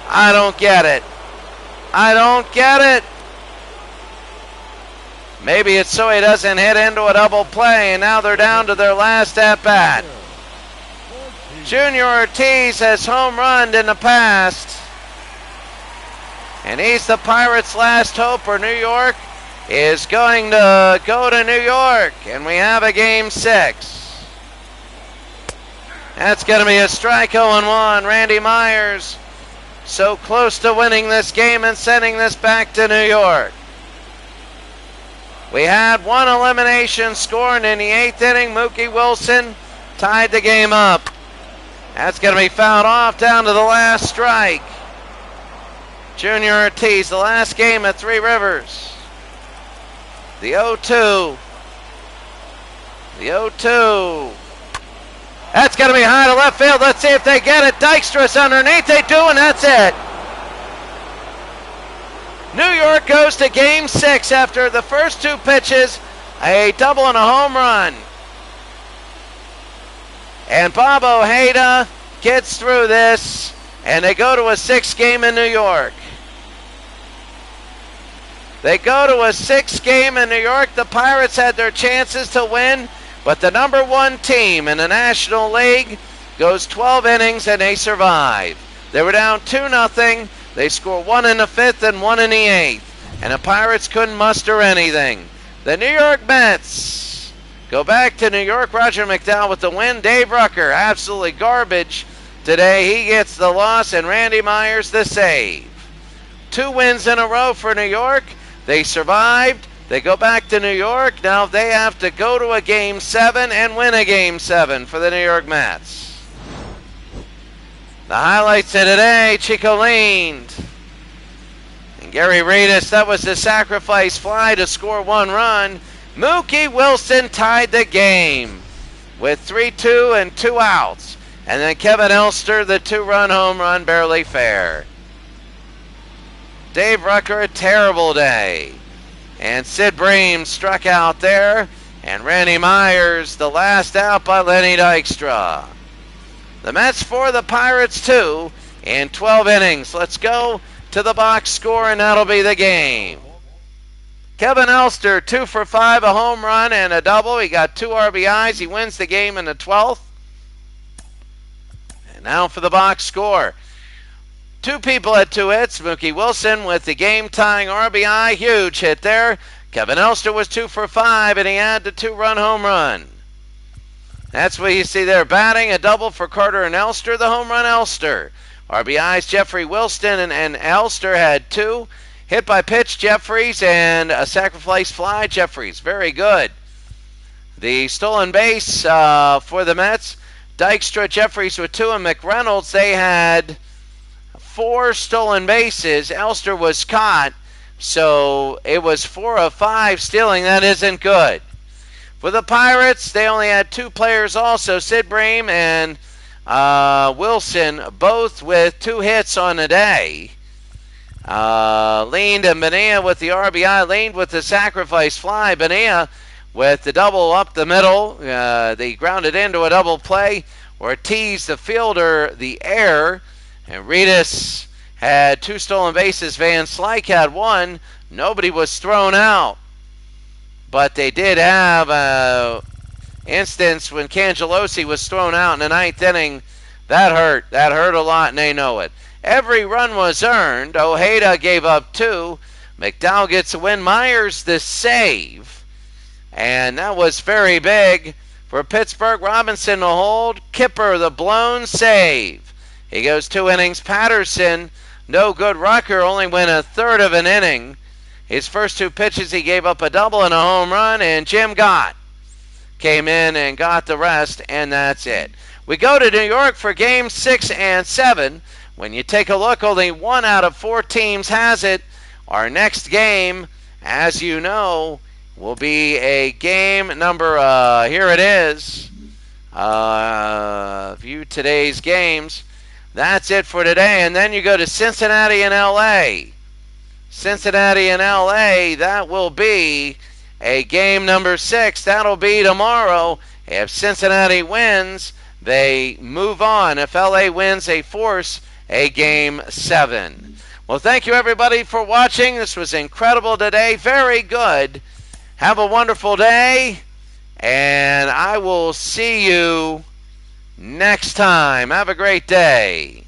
I don't get it. I don't get it. Maybe it's so he doesn't hit into a double play, and now they're down to their last at-bat. Junior Ortiz has home runned in the past, and he's the Pirates' last hope, or New York is going to go to New York, and we have a Game 6. That's going to be a strike. 0-1. Randy Myers so close to winning this game and sending this back to New York. We had 1 elimination scored in the 8th inning. Mookie Wilson tied the game up. That's going to be fouled off down to the last strike. Junior Ortiz, the last game at Three Rivers. The 0-2. The 0-2. That's going to be high to left field. Let's see if they get it. Dykstra's underneath. They do, and that's it. New York goes to Game 6 after the first 2 pitches, a double and a home run. And Bob Ojeda gets through this, and they go to a 6th game in New York. They go to a 6th game in New York. The Pirates had their chances to win, but the number 1 team in the National League goes 12 innings, and they survive. They were down 2-0. They score 1 in the 5th and 1 in the 8th. And the Pirates couldn't muster anything. The New York Mets go back to New York. Roger McDowell with the win. Dave Rucker, absolutely garbage today. He gets the loss, and Randy Myers the save. 2 wins in a row for New York. They survived. They go back to New York. Now they have to go to a Game 7 and win a Game 7 for the New York Mets. The highlights of today, Chico leaned. And Gary Reedus, that was the sacrifice fly to score 1 run. Mookie Wilson tied the game with 3-2 and 2 outs. And then Kevin Elster, the 2-run home run, barely fair. Dave Rucker, a terrible day. And Sid Bream struck out there. And Randy Myers, the last out by Lenny Dykstra. The Mets 4, the Pirates 2 in 12 innings. Let's go to the box score, and that'll be the game. Kevin Elster, 2 for 5, a home run and a double. He got 2 RBIs. He wins the game in the 12th. And now for the box score. 2 people had 2 hits. Mookie Wilson with the game-tying RBI. Huge hit there. Kevin Elster was 2 for 5, and he had the 2-run home run. That's what you see there. Batting, a double for Carter and Elster, the home run Elster. RBIs, Jeffrey Wilston and Elster had 2. Hit by pitch, Jeffries, and a sacrifice fly, Jeffries. Very good. The stolen base for the Mets, Dykstra, Jeffries with 2, and McReynolds, they had 4 stolen bases. Elster was caught, so it was 4 of 5 stealing. That isn't good. For the Pirates, they only had 2 players also, Sid Bream and Wilson, both with 2 hits on the day. Leaned and Bonilla with the RBI, Leaned with the sacrifice fly. Bonilla with the double up the middle. They grounded into a double play. Ortiz, the fielder, the air. And Reedus had 2 stolen bases. Van Slyke had 1. Nobody was thrown out. But they did have an instance when Cangelosi was thrown out in the 9th inning. That hurt. That hurt a lot, and they know it. Every run was earned. Ojeda gave up 2. McDowell gets a win. Myers the save. And that was very big for Pittsburgh. Robinson the hold. Kipper the blown save. He goes 2 innings. Patterson, no good. Rucker only went a third of an inning. His first 2 pitches he gave up a double and a home run. And Jim Gott came in and got the rest. And that's it. We go to New York for games 6 and 7. When you take a look, only 1 out of 4 teams has it. Our next game, as you know, will be a game number, here it is. View today's games. That's it for today. And then you go to Cincinnati and LA. Cincinnati and LA, that will be a game number 6. That'll be tomorrow. If Cincinnati wins, they move on. If LA wins, they force a game 7. Well, thank you everybody for watching. This was incredible today. Very good. Have a wonderful day, and I will see you next time. Have a great day.